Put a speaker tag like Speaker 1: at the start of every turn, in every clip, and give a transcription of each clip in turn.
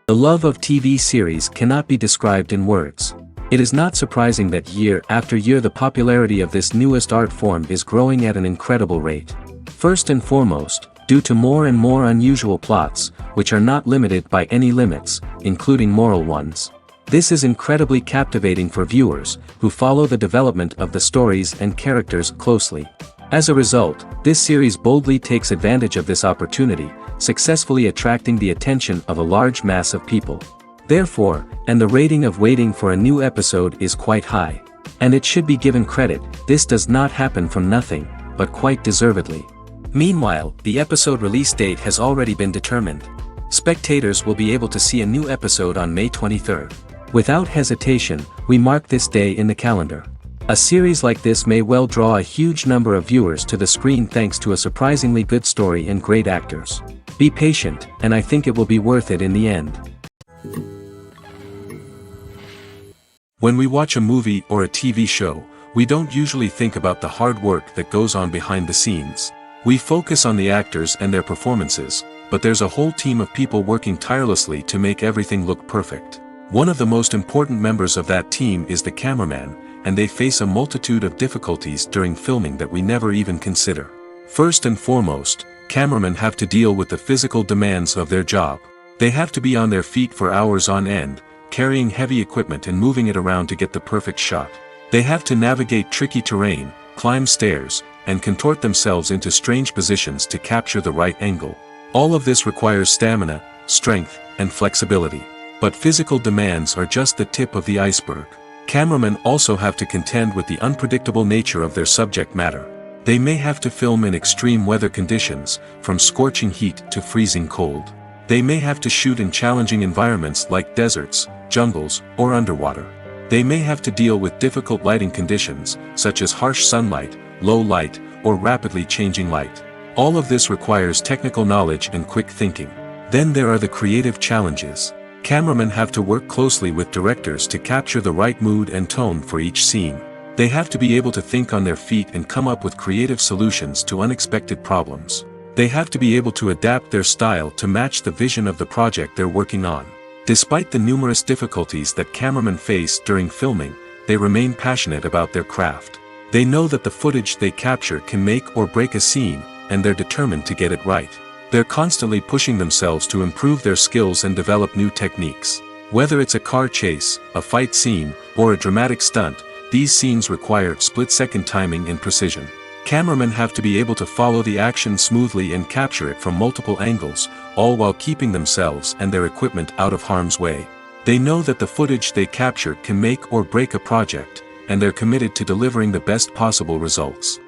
Speaker 1: The love of TV series cannot be described in words. It is not surprising that year after year the popularity of this newest art form is growing at an incredible rate. First and foremost, due to more and more unusual plots, which are not limited by any limits, including moral ones. This is incredibly captivating for viewers, who follow the development of the stories and characters closely. As a result, this series boldly takes advantage of this opportunity, successfully attracting the attention of a large mass of people. Therefore, and the rating of waiting for a new episode is quite high. And it should be given credit, this does not happen from nothing, but quite deservedly. Meanwhile, the episode release date has already been determined. Spectators will be able to see a new episode on May 23rd. Without hesitation, we mark this day in the calendar. A series like this may well draw a huge number of viewers to the screen thanks to a surprisingly good story and great actors. Be patient, and I think it will be worth it in the end.
Speaker 2: When we watch a movie or a TV show, we don't usually think about the hard work that goes on behind the scenes. We focus on the actors and their performances, but there's a whole team of people working tirelessly to make everything look perfect. One of the most important members of that team is the cameraman, and they face a multitude of difficulties during filming that we never even consider. First and foremost, cameramen have to deal with the physical demands of their job. They have to be on their feet for hours on end, carrying heavy equipment and moving it around to get the perfect shot. They have to navigate tricky terrain, climb stairs, and contort themselves into strange positions to capture the right angle. All of this requires stamina, strength, and flexibility. But physical demands are just the tip of the iceberg. Cameramen also have to contend with the unpredictable nature of their subject matter. They may have to film in extreme weather conditions, from scorching heat to freezing cold. They may have to shoot in challenging environments like deserts, jungles, or underwater. They may have to deal with difficult lighting conditions, such as harsh sunlight, low light, or rapidly changing light. All of this requires technical knowledge and quick thinking. Then there are the creative challenges. Cameramen have to work closely with directors to capture the right mood and tone for each scene. They have to be able to think on their feet and come up with creative solutions to unexpected problems. They have to be able to adapt their style to match the vision of the project they're working on. Despite the numerous difficulties that cameramen face during filming, they remain passionate about their craft. They know that the footage they capture can make or break a scene, and they're determined to get it right. They're constantly pushing themselves to improve their skills and develop new techniques. Whether it's a car chase, a fight scene, or a dramatic stunt, these scenes require split-second timing and precision. Cameramen have to be able to follow the action smoothly and capture it from multiple angles, all while keeping themselves and their equipment out of harm's way. They know that the footage they capture can make or break a project, and they're committed to delivering the best possible results.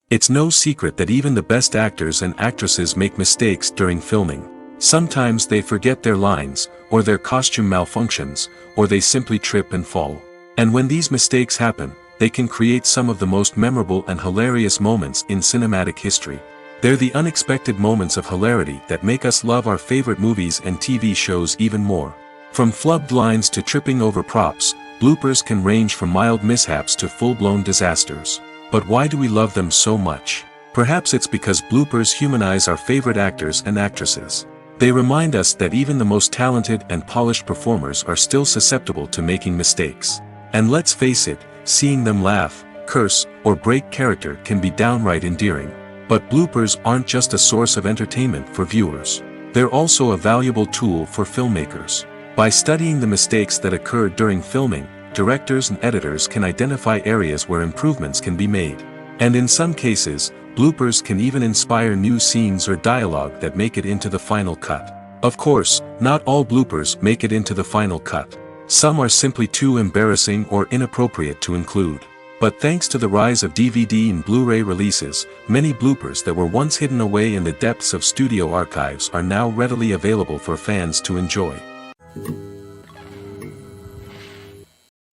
Speaker 2: It's no secret that even the best actors and actresses make mistakes during filming. Sometimes they forget their lines, or their costume malfunctions, or they simply trip and fall. And when these mistakes happen, they can create some of the most memorable and hilarious moments in cinematic history. They're the unexpected moments of hilarity that make us love our favorite movies and TV shows even more. From flubbed lines to tripping over props, bloopers can range from mild mishaps to full-blown disasters. But why do we love them so much? Perhaps it's because bloopers humanize our favorite actors and actresses. They remind us that even the most talented and polished performers are still susceptible to making mistakes. And let's face it, seeing them laugh, curse, or break character can be downright endearing. But bloopers aren't just a source of entertainment for viewers. They're also a valuable tool for filmmakers. By studying the mistakes that occurred during filming, directors and editors can identify areas where improvements can be made. And in some cases, bloopers can even inspire new scenes or dialogue that make it into the final cut. Of course, not all bloopers make it into the final cut. Some are simply too embarrassing or inappropriate to include. But thanks to the rise of DVD and Blu-ray releases, many bloopers that were once hidden away in the depths of studio archives are now readily available for fans to enjoy.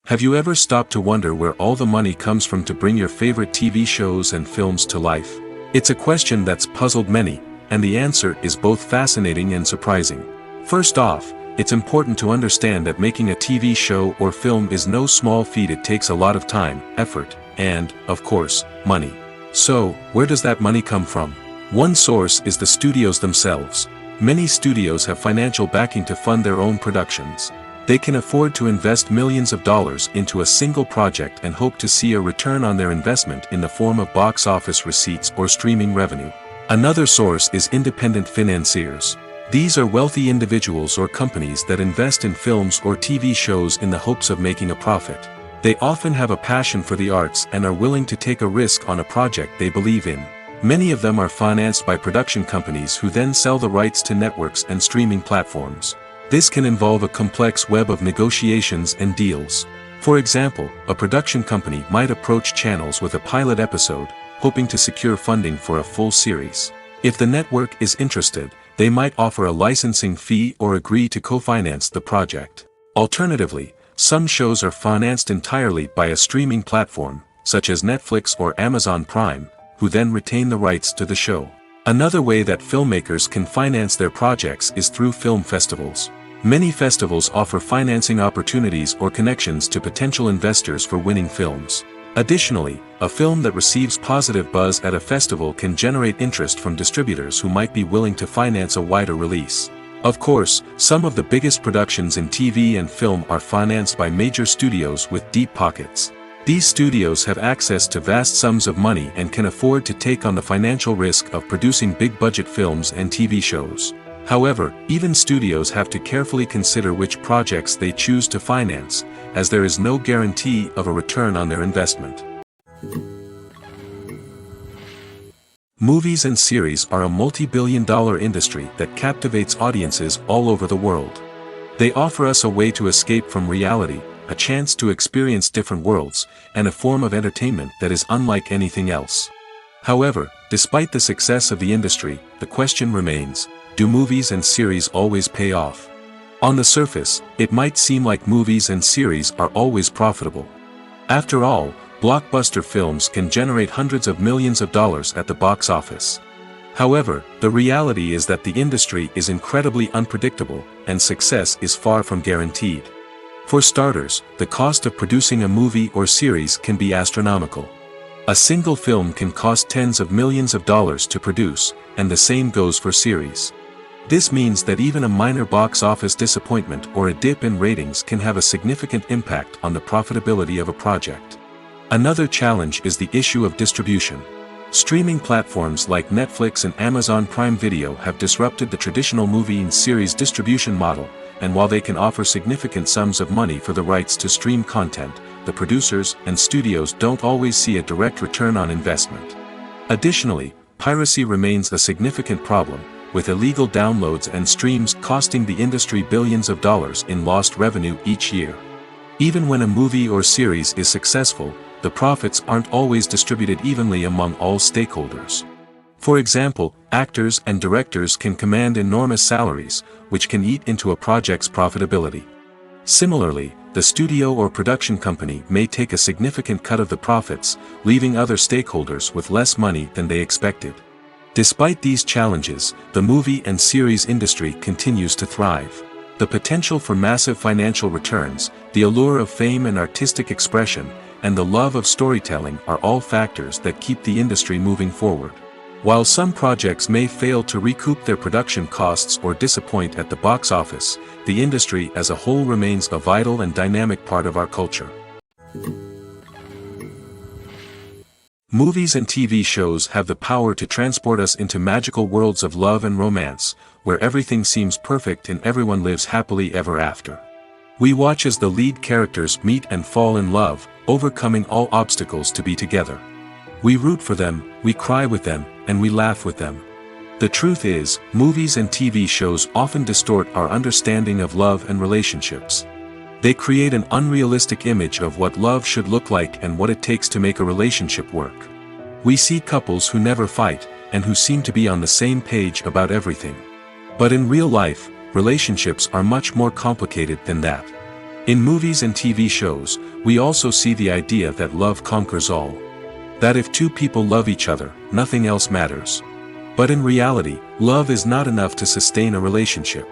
Speaker 2: Have you ever stopped to wonder where all the money comes from to bring your favorite TV shows and films to life? It's a question that's puzzled many, and the answer is both fascinating and surprising. First off, it's important to understand that making a TV show or film is no small feat. It takes a lot of time, effort, and, of course, money. So, where does that money come from? One source is the studios themselves. Many studios have financial backing to fund their own productions. They can afford to invest millions of dollars into a single project and hope to see a return on their investment in the form of box office receipts or streaming revenue. Another source is independent financiers. These are wealthy individuals or companies that invest in films or TV shows in the hopes of making a profit. They often have a passion for the arts and are willing to take a risk on a project they believe in. Many of them are financed by production companies who then sell the rights to networks and streaming platforms. This can involve a complex web of negotiations and deals. For example, a production company might approach channels with a pilot episode, hoping to secure funding for a full series. If the network is interested, they might offer a licensing fee or agree to co-finance the project. Alternatively, some shows are financed entirely by a streaming platform, such as Netflix or Amazon Prime, who then retain the rights to the show. Another way that filmmakers can finance their projects is through film festivals. Many festivals offer financing opportunities or connections to potential investors for winning films. Additionally, a film that receives positive buzz at a festival can generate interest from distributors who might be willing to finance a wider release. Of course, some of the biggest productions in TV and film are financed by major studios with deep pockets. These studios have access to vast sums of money and can afford to take on the financial risk of producing big-budget films and TV shows. However, even studios have to carefully consider which projects they choose to finance, as there is no guarantee of a return on their investment. Movies and series are a multi-billion-dollar industry that captivates audiences all over the world. They offer us a way to escape from reality, a chance to experience different worlds, and a form of entertainment that is unlike anything else. However, despite the success of the industry, the question remains, do movies and series always pay off? On the surface, it might seem like movies and series are always profitable. After all, blockbuster films can generate hundreds of millions of dollars at the box office. However, the reality is that the industry is incredibly unpredictable, and success is far from guaranteed. For starters, the cost of producing a movie or series can be astronomical. A single film can cost tens of millions of dollars to produce, and the same goes for series. This means that even a minor box office disappointment or a dip in ratings can have a significant impact on the profitability of a project. Another challenge is the issue of distribution. Streaming platforms like Netflix and Amazon Prime Video have disrupted the traditional movie and series distribution model, and while they can offer significant sums of money for the rights to stream content, the producers and studios don't always see a direct return on investment. Additionally, piracy remains a significant problem, with illegal downloads and streams costing the industry billions of dollars in lost revenue each year. Even when a movie or series is successful, the profits aren't always distributed evenly among all stakeholders. For example, actors and directors can command enormous salaries, which can eat into a project's profitability. Similarly, the studio or production company may take a significant cut of the profits, leaving other stakeholders with less money than they expected. Despite these challenges, the movie and series industry continues to thrive. The potential for massive financial returns, the allure of fame and artistic expression, and the love of storytelling are all factors that keep the industry moving forward. While some projects may fail to recoup their production costs or disappoint at the box office, the industry as a whole remains a vital and dynamic part of our culture. Movies and TV shows have the power to transport us into magical worlds of love and romance, where everything seems perfect and everyone lives happily ever after. We watch as the lead characters meet and fall in love, overcoming all obstacles to be together. We root for them, we cry with them, and we laugh with them. The truth is, movies and TV shows often distort our understanding of love and relationships. They create an unrealistic image of what love should look like and what it takes to make a relationship work. We see couples who never fight, and who seem to be on the same page about everything. But in real life, relationships are much more complicated than that. In movies and TV shows, we also see the idea that love conquers all. That if two people love each other, nothing else matters. But in reality, love is not enough to sustain a relationship.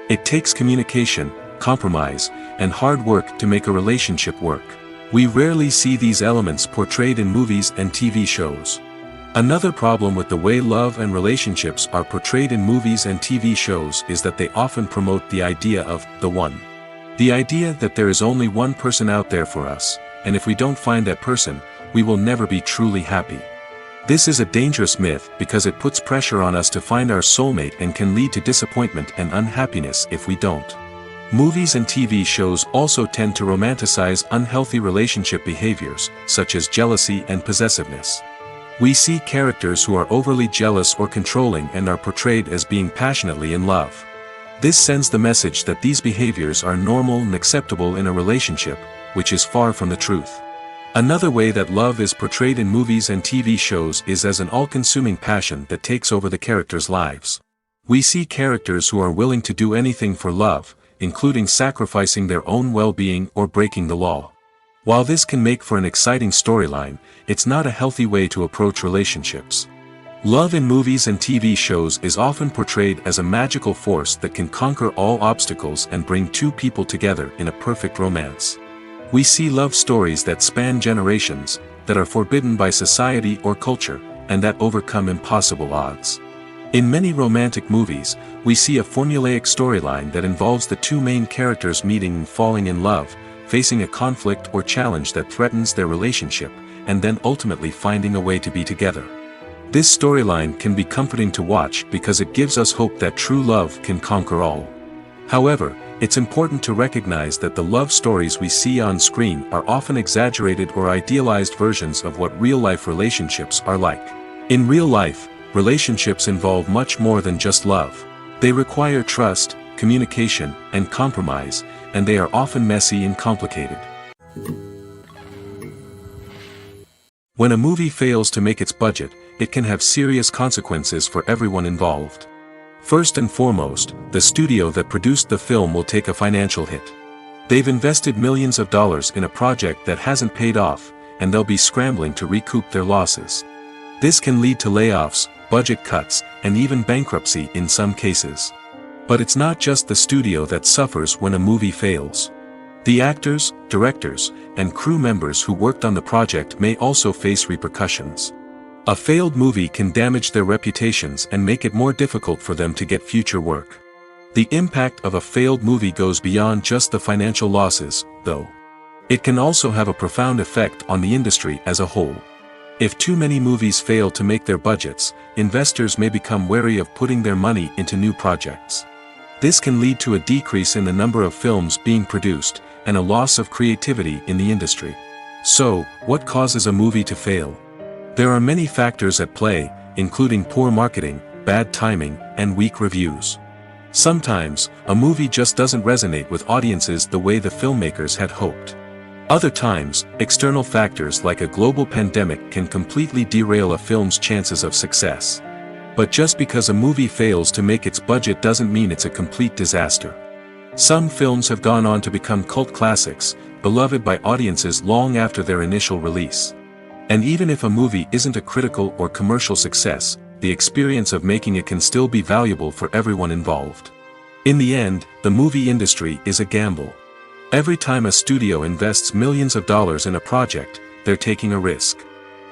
Speaker 2: It takes communication, compromise, and hard work to make a relationship work. We rarely see these elements portrayed in movies and TV shows. Another problem with the way love and relationships are portrayed in movies and TV shows is that they often promote the idea of the one. The idea that there is only one person out there for us, and if we don't find that person, we will never be truly happy. This is a dangerous myth because it puts pressure on us to find our soulmate and can lead to disappointment and unhappiness if we don't. Movies and TV shows also tend to romanticize unhealthy relationship behaviors, such as jealousy and possessiveness. We see characters who are overly jealous or controlling and are portrayed as being passionately in love. This sends the message that these behaviors are normal and acceptable in a relationship, which is far from the truth. Another way that love is portrayed in movies and TV shows is as an all-consuming passion that takes over the characters' lives. We see characters who are willing to do anything for love, including sacrificing their own well-being or breaking the law. While this can make for an exciting storyline, it's not a healthy way to approach relationships. Love in movies and TV shows is often portrayed as a magical force that can conquer all obstacles and bring two people together in a perfect romance. We see love stories that span generations, that are forbidden by society or culture, and that overcome impossible odds. In many romantic movies, we see a formulaic storyline that involves the two main characters meeting and falling in love, facing a conflict or challenge that threatens their relationship, and then ultimately finding a way to be together. This storyline can be comforting to watch because it gives us hope that true love can conquer all. However, it's important to recognize that the love stories we see on screen are often exaggerated or idealized versions of what real-life relationships are like. In real life, relationships involve much more than just love. They require trust, communication, and compromise, and they are often messy and complicated. When a movie fails to make its budget, it can have serious consequences for everyone involved. First and foremost, the studio that produced the film will take a financial hit. They've invested millions of dollars in a project that hasn't paid off, and they'll be scrambling to recoup their losses. This can lead to layoffs, budget cuts, and even bankruptcy in some cases. But it's not just the studio that suffers when a movie fails. The actors, directors, and crew members who worked on the project may also face repercussions. A failed movie can damage their reputations and make it more difficult for them to get future work. The impact of a failed movie goes beyond just the financial losses, though. It can also have a profound effect on the industry as a whole. If too many movies fail to make their budgets, investors may become wary of putting their money into new projects. This can lead to a decrease in the number of films being produced, and a loss of creativity in the industry. So, what causes a movie to fail? There are many factors at play, including poor marketing, bad timing, and weak reviews. Sometimes, a movie just doesn't resonate with audiences the way the filmmakers had hoped. Other times, external factors like a global pandemic can completely derail a film's chances of success. But just because a movie fails to make its budget doesn't mean it's a complete disaster. Some films have gone on to become cult classics, beloved by audiences long after their initial release. And even if a movie isn't a critical or commercial success, the experience of making it can still be valuable for everyone involved. In the end, the movie industry is a gamble. Every time a studio invests millions of dollars in a project, they're taking a risk.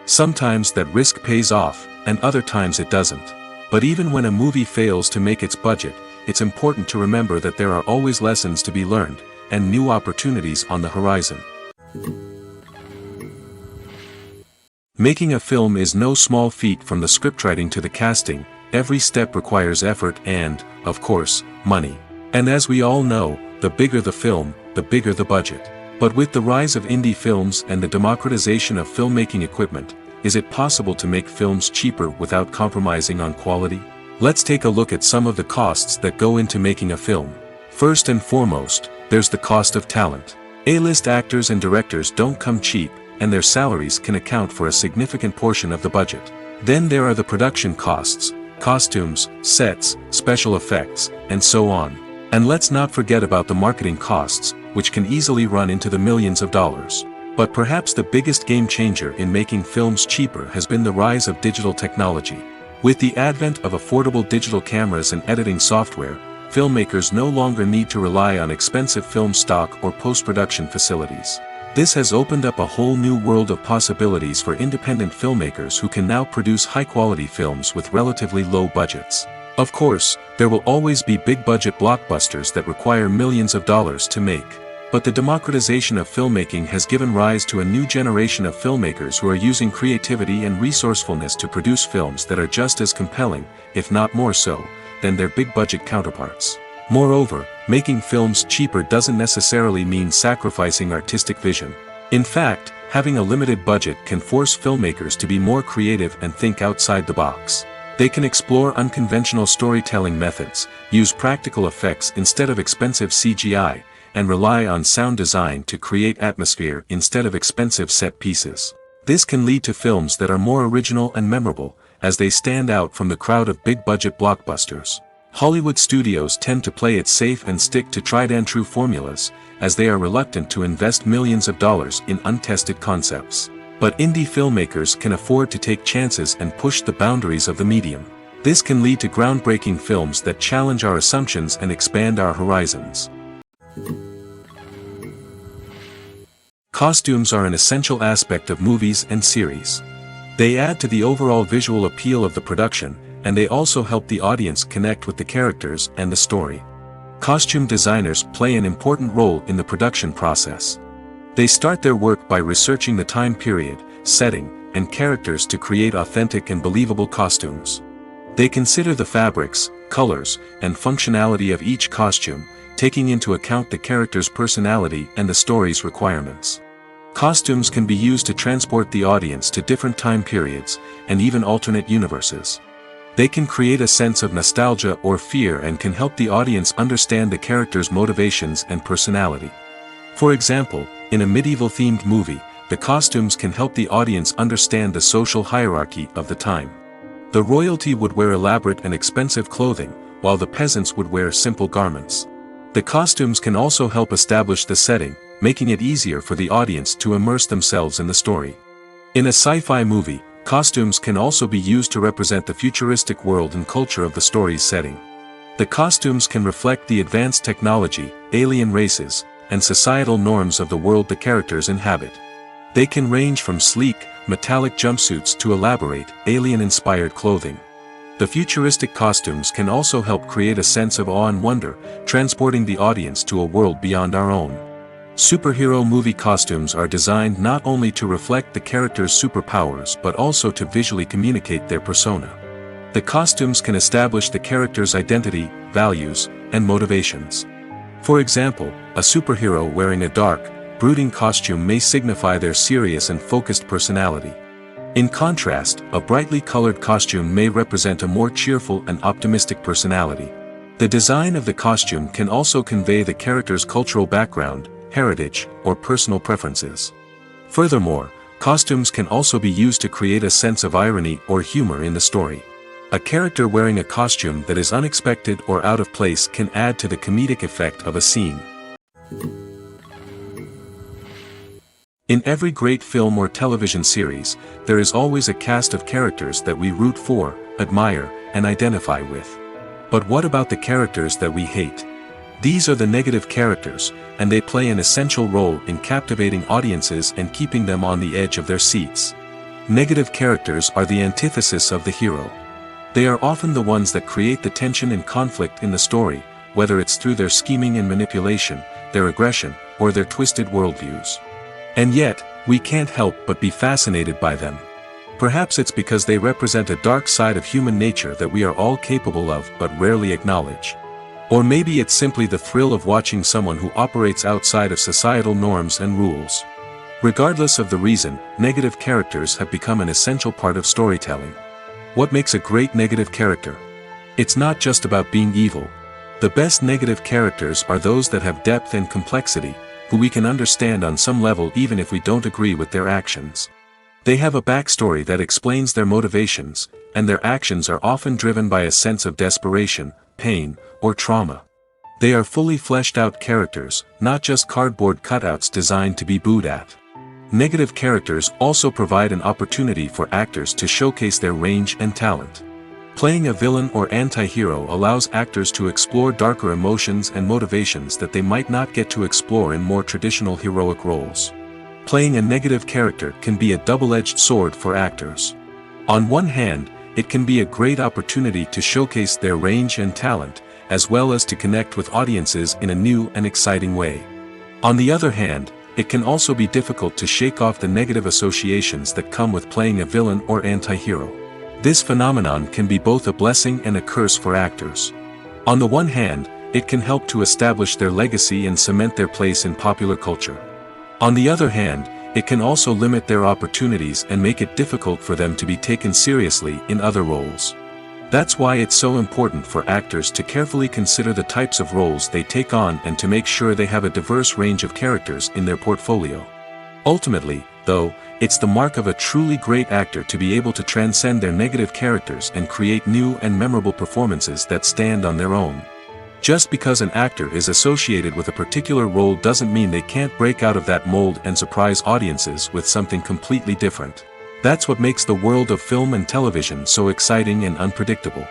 Speaker 2: Sometimes that risk pays off, and other times it doesn't. But even when a movie fails to make its budget, it's important to remember that there are always lessons to be learned, and new opportunities on the horizon. Making a film is no small feat. From the scriptwriting to the casting, every step requires effort and, of course, money. And as we all know, the bigger the film, the bigger the budget. But with the rise of indie films and the democratization of filmmaking equipment, is it possible to make films cheaper without compromising on quality? Let's take a look at some of the costs that go into making a film. First and foremost, there's the cost of talent. A-list actors and directors don't come cheap, and their salaries can account for a significant portion of the budget. Then there are the production costs, costumes, sets, special effects, and so on. And let's not forget about the marketing costs, which can easily run into the millions of dollars. But perhaps the biggest game changer in making films cheaper has been the rise of digital technology. With the advent of affordable digital cameras and editing software, filmmakers no longer need to rely on expensive film stock or post-production facilities. This has opened up a whole new world of possibilities for independent filmmakers who can now produce high-quality films with relatively low budgets. Of course, there will always be big-budget blockbusters that require millions of dollars to make. But the democratization of filmmaking has given rise to a new generation of filmmakers who are using creativity and resourcefulness to produce films that are just as compelling, if not more so, than their big-budget counterparts. Moreover, making films cheaper doesn't necessarily mean sacrificing artistic vision. In fact, having a limited budget can force filmmakers to be more creative and think outside the box. They can explore unconventional storytelling methods, use practical effects instead of expensive CGI, and rely on sound design to create atmosphere instead of expensive set pieces. This can lead to films that are more original and memorable, as they stand out from the crowd of big-budget blockbusters. Hollywood studios tend to play it safe and stick to tried-and-true formulas, as they are reluctant to invest millions of dollars in untested concepts. But indie filmmakers can afford to take chances and push the boundaries of the medium. This can lead to groundbreaking films that challenge our assumptions and expand our horizons. Costumes are an essential aspect of movies and series. They add to the overall visual appeal of the production, and they also help the audience connect with the characters and the story. Costume designers play an important role in the production process. They start their work by researching the time period, setting, and characters to create authentic and believable costumes. They consider the fabrics, colors, and functionality of each costume, taking into account the character's personality and the story's requirements. Costumes can be used to transport the audience to different time periods, and even alternate universes. They can create a sense of nostalgia or fear and can help the audience understand the character's motivations and personality. For example, in a medieval-themed movie, the costumes can help the audience understand the social hierarchy of the time. The royalty would wear elaborate and expensive clothing, while the peasants would wear simple garments. The costumes can also help establish the setting, making it easier for the audience to immerse themselves in the story. In a sci-fi movie, costumes can also be used to represent the futuristic world and culture of the story's setting. The costumes can reflect the advanced technology, alien races, and societal norms of the world the characters inhabit. They can range from sleek, metallic jumpsuits to elaborate, alien-inspired clothing. The futuristic costumes can also help create a sense of awe and wonder, transporting the audience to a world beyond our own. Superhero movie costumes are designed not only to reflect the character's superpowers but also to visually communicate their persona. The costumes can establish the character's identity, values, and motivations. For example, a superhero wearing a dark, brooding costume may signify their serious and focused personality. In contrast, a brightly colored costume may represent a more cheerful and optimistic personality. The design of the costume can also convey the character's cultural background, heritage, or personal preferences. Furthermore, costumes can also be used to create a sense of irony or humor in the story. A character wearing a costume that is unexpected or out of place can add to the comedic effect of a scene. In every great film or television series, there is always a cast of characters that we root for, admire, and identify with. But what about the characters that we hate? These are the negative characters, and they play an essential role in captivating audiences and keeping them on the edge of their seats. Negative characters are the antithesis of the hero. They are often the ones that create the tension and conflict in the story, whether it's through their scheming and manipulation, their aggression, or their twisted worldviews. And yet, we can't help but be fascinated by them. Perhaps it's because they represent a dark side of human nature that we are all capable of but rarely acknowledge. Or maybe it's simply the thrill of watching someone who operates outside of societal norms and rules. Regardless of the reason, negative characters have become an essential part of storytelling. What makes a great negative character? It's not just about being evil. The best negative characters are those that have depth and complexity, who we can understand on some level even if we don't agree with their actions. They have a backstory that explains their motivations, and their actions are often driven by a sense of desperation, pain, or trauma. They are fully fleshed out characters, not just cardboard cutouts designed to be booed at. Negative characters also provide an opportunity for actors to showcase their range and talent. Playing a villain or anti-hero allows actors to explore darker emotions and motivations that they might not get to explore in more traditional heroic roles. Playing a negative character can be a double-edged sword for actors. On one hand, it can be a great opportunity to showcase their range and talent, as well as to connect with audiences in a new and exciting way. On the other hand, it can also be difficult to shake off the negative associations that come with playing a villain or anti-hero. This phenomenon can be both a blessing and a curse for actors. On the one hand, it can help to establish their legacy and cement their place in popular culture. On the other hand, it can also limit their opportunities and make it difficult for them to be taken seriously in other roles. That's why it's so important for actors to carefully consider the types of roles they take on and to make sure they have a diverse range of characters in their portfolio. Ultimately, though, it's the mark of a truly great actor to be able to transcend their negative characters and create new and memorable performances that stand on their own. Just because an actor is associated with a particular role doesn't mean they can't break out of that mold and surprise audiences with something completely different. That's what makes the world of film and television so exciting and unpredictable.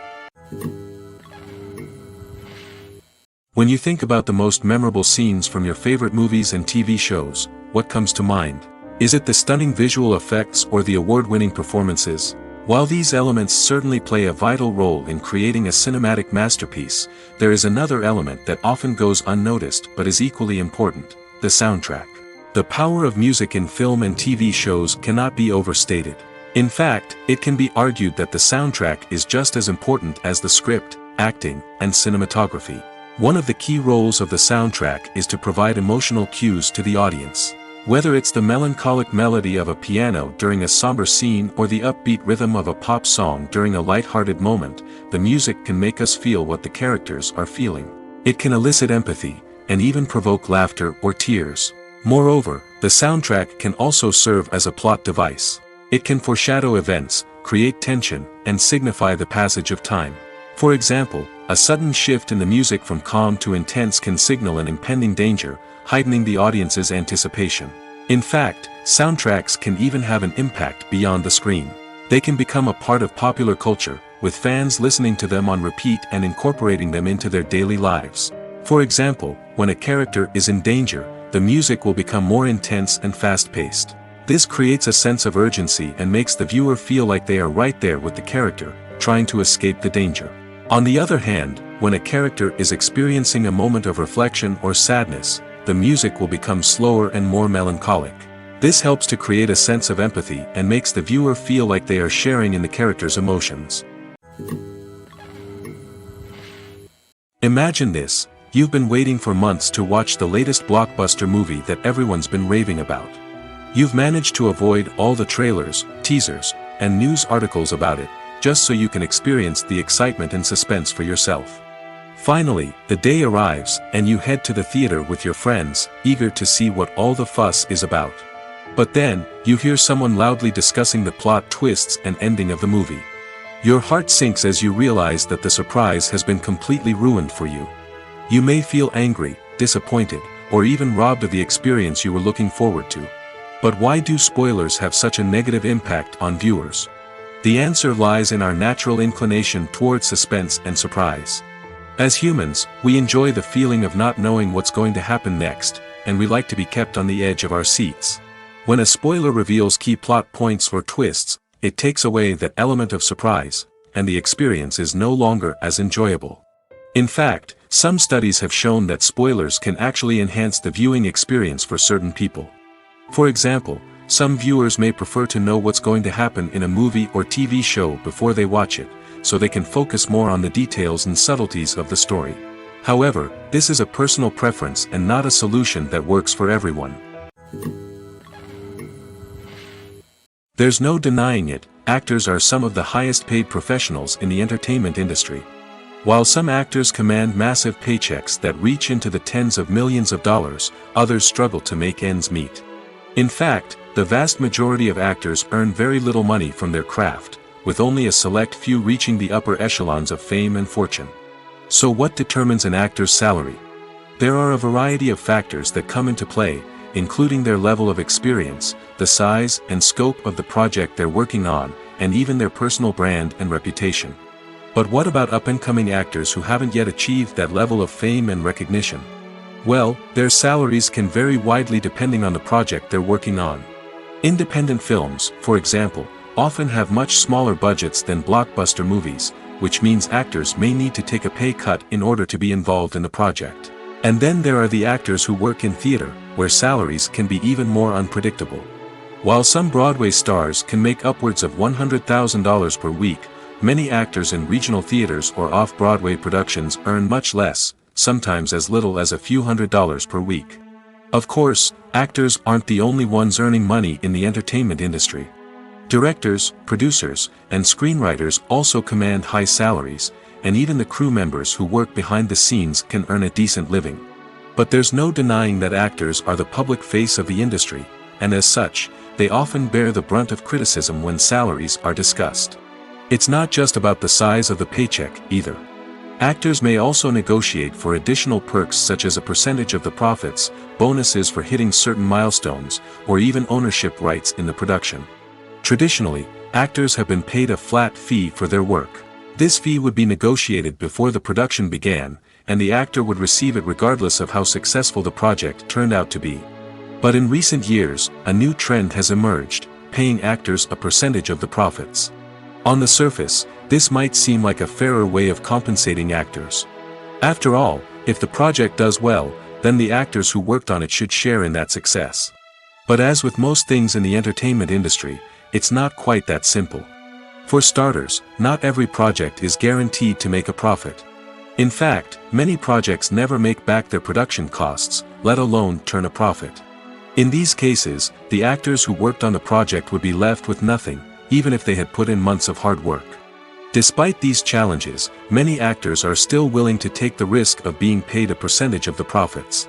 Speaker 2: When you think about the most memorable scenes from your favorite movies and TV shows, what comes to mind? Is it the stunning visual effects or the award-winning performances? While these elements certainly play a vital role in creating a cinematic masterpiece, there is another element that often goes unnoticed but is equally important: the soundtrack. The power of music in film and TV shows cannot be overstated. In fact, it can be argued that the soundtrack is just as important as the script, acting, and cinematography. One of the key roles of the soundtrack is to provide emotional cues to the audience. Whether it's the melancholic melody of a piano during a somber scene or the upbeat rhythm of a pop song during a light-hearted moment, the music can make us feel what the characters are feeling. It can elicit empathy, and even provoke laughter or tears. Moreover, the soundtrack can also serve as a plot device. It can foreshadow events, create tension, and signify the passage of time. For example, a sudden shift in the music from calm to intense can signal an impending danger, heightening the audience's anticipation. In fact, soundtracks can even have an impact beyond the screen. They can become a part of popular culture, with fans listening to them on repeat and incorporating them into their daily lives. For example, when a character is in danger, the music will become more intense and fast-paced. This creates a sense of urgency and makes the viewer feel like they are right there with the character, trying to escape the danger. On the other hand, when a character is experiencing a moment of reflection or sadness, the music will become slower and more melancholic. This helps to create a sense of empathy and makes the viewer feel like they are sharing in the character's emotions. Imagine this: you've been waiting for months to watch the latest blockbuster movie that everyone's been raving about. You've managed to avoid all the trailers, teasers, and news articles about it, just so you can experience the excitement and suspense for yourself. Finally, the day arrives, and you head to the theater with your friends, eager to see what all the fuss is about. But then, you hear someone loudly discussing the plot twists and ending of the movie. Your heart sinks as you realize that the surprise has been completely ruined for you. You may feel angry, disappointed, or even robbed of the experience you were looking forward to. But why do spoilers have such a negative impact on viewers? The answer lies in our natural inclination towards suspense and surprise. As humans, we enjoy the feeling of not knowing what's going to happen next, and we like to be kept on the edge of our seats. When a spoiler reveals key plot points or twists, it takes away that element of surprise, and the experience is no longer as enjoyable. In fact, some studies have shown that spoilers can actually enhance the viewing experience for certain people. For example, some viewers may prefer to know what's going to happen in a movie or TV show before they watch it, so they can focus more on the details and subtleties of the story. However, this is a personal preference and not a solution that works for everyone. There's no denying it, actors are some of the highest paid professionals in the entertainment industry. While some actors command massive paychecks that reach into the tens of millions of dollars, others struggle to make ends meet. In fact, the vast majority of actors earn very little money from their craft, with only a select few reaching the upper echelons of fame and fortune. So what determines an actor's salary? There are a variety of factors that come into play, including their level of experience, the size and scope of the project they're working on, and even their personal brand and reputation. But what about up-and-coming actors who haven't yet achieved that level of fame and recognition? Well, their salaries can vary widely depending on the project they're working on. Independent films, for example, often have much smaller budgets than blockbuster movies, which means actors may need to take a pay cut in order to be involved in the project. And then there are the actors who work in theater, where salaries can be even more unpredictable. While some Broadway stars can make upwards of $100,000 per week, many actors in regional theaters or off-Broadway productions earn much less, sometimes as little as a few $100s per week. Of course, actors aren't the only ones earning money in the entertainment industry. Directors, producers, and screenwriters also command high salaries, and even the crew members who work behind the scenes can earn a decent living. But there's no denying that actors are the public face of the industry, and as such, they often bear the brunt of criticism when salaries are discussed. It's not just about the size of the paycheck, either. Actors may also negotiate for additional perks such as a percentage of the profits, bonuses for hitting certain milestones, or even ownership rights in the production. Traditionally, actors have been paid a flat fee for their work. This fee would be negotiated before the production began, and the actor would receive it regardless of how successful the project turned out to be. But in recent years, a new trend has emerged, paying actors a percentage of the profits. On the surface, this might seem like a fairer way of compensating actors. After all, if the project does well, then the actors who worked on it should share in that success. But as with most things in the entertainment industry, it's not quite that simple. For starters, not every project is guaranteed to make a profit. In fact, many projects never make back their production costs, let alone turn a profit. In these cases, the actors who worked on the project would be left with nothing, even if they had put in months of hard work. Despite these challenges, many actors are still willing to take the risk of being paid a percentage of the profits.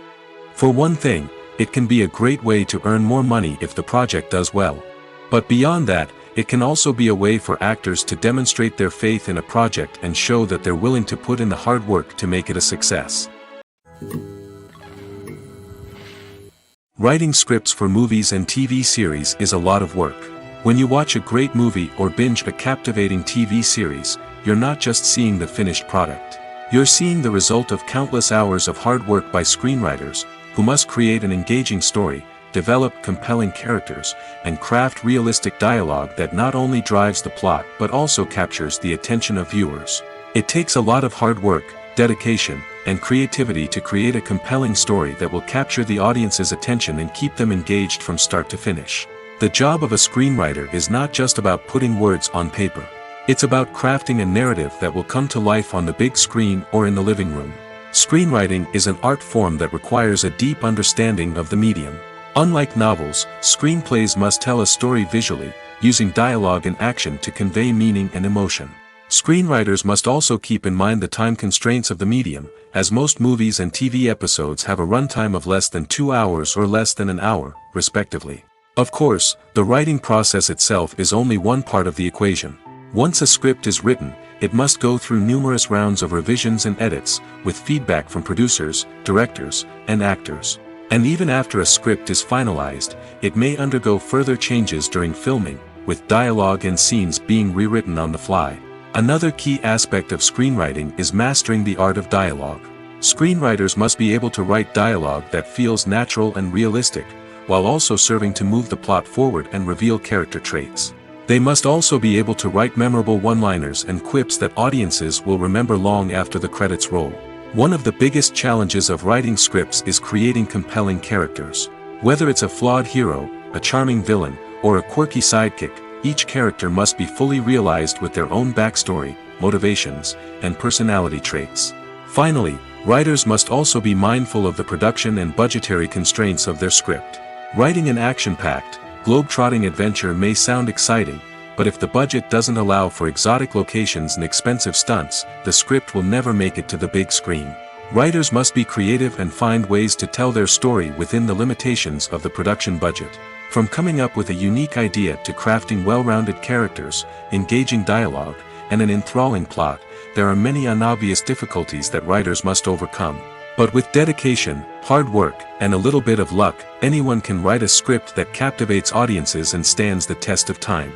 Speaker 2: For one thing, it can be a great way to earn more money if the project does well. But beyond that, it can also be a way for actors to demonstrate their faith in a project and show that they're willing to put in the hard work to make it a success. Writing scripts for movies and TV series is a lot of work. When you watch a great movie or binge a captivating TV series, you're not just seeing the finished product. You're seeing the result of countless hours of hard work by screenwriters, who must create an engaging story, develop compelling characters, and craft realistic dialogue that not only drives the plot but also captures the attention of viewers. It takes a lot of hard work, dedication, and creativity to create a compelling story that will capture the audience's attention and keep them engaged from start to finish. The job of a screenwriter is not just about putting words on paper. It's about crafting a narrative that will come to life on the big screen or in the living room. Screenwriting is an art form that requires a deep understanding of the medium. Unlike novels, screenplays must tell a story visually, using dialogue and action to convey meaning and emotion. Screenwriters must also keep in mind the time constraints of the medium, as most movies and TV episodes have a runtime of less than 2 hours or less than an hour, respectively. Of course, the writing process itself is only one part of the equation. Once a script is written, it must go through numerous rounds of revisions and edits, with feedback from producers, directors, and actors. And even after a script is finalized, it may undergo further changes during filming, with dialogue and scenes being rewritten on the fly. Another key aspect of screenwriting is mastering the art of dialogue. Screenwriters must be able to write dialogue that feels natural and realistic, while also serving to move the plot forward and reveal character traits. They must also be able to write memorable one-liners and quips that audiences will remember long after the credits roll. One of the biggest challenges of writing scripts is creating compelling characters. Whether it's a flawed hero, a charming villain, or a quirky sidekick, each character must be fully realized with their own backstory, motivations, and personality traits. Finally, writers must also be mindful of the production and budgetary constraints of their script. Writing an action-packed, globe-trotting adventure may sound exciting, but if the budget doesn't allow for exotic locations and expensive stunts, the script will never make it to the big screen. Writers must be creative and find ways to tell their story within the limitations of the production budget. From coming up with a unique idea to crafting well-rounded characters, engaging dialogue, and an enthralling plot, there are many unobvious difficulties that writers must overcome. But with dedication, hard work, and a little bit of luck, anyone can write a script that captivates audiences and stands the test of time.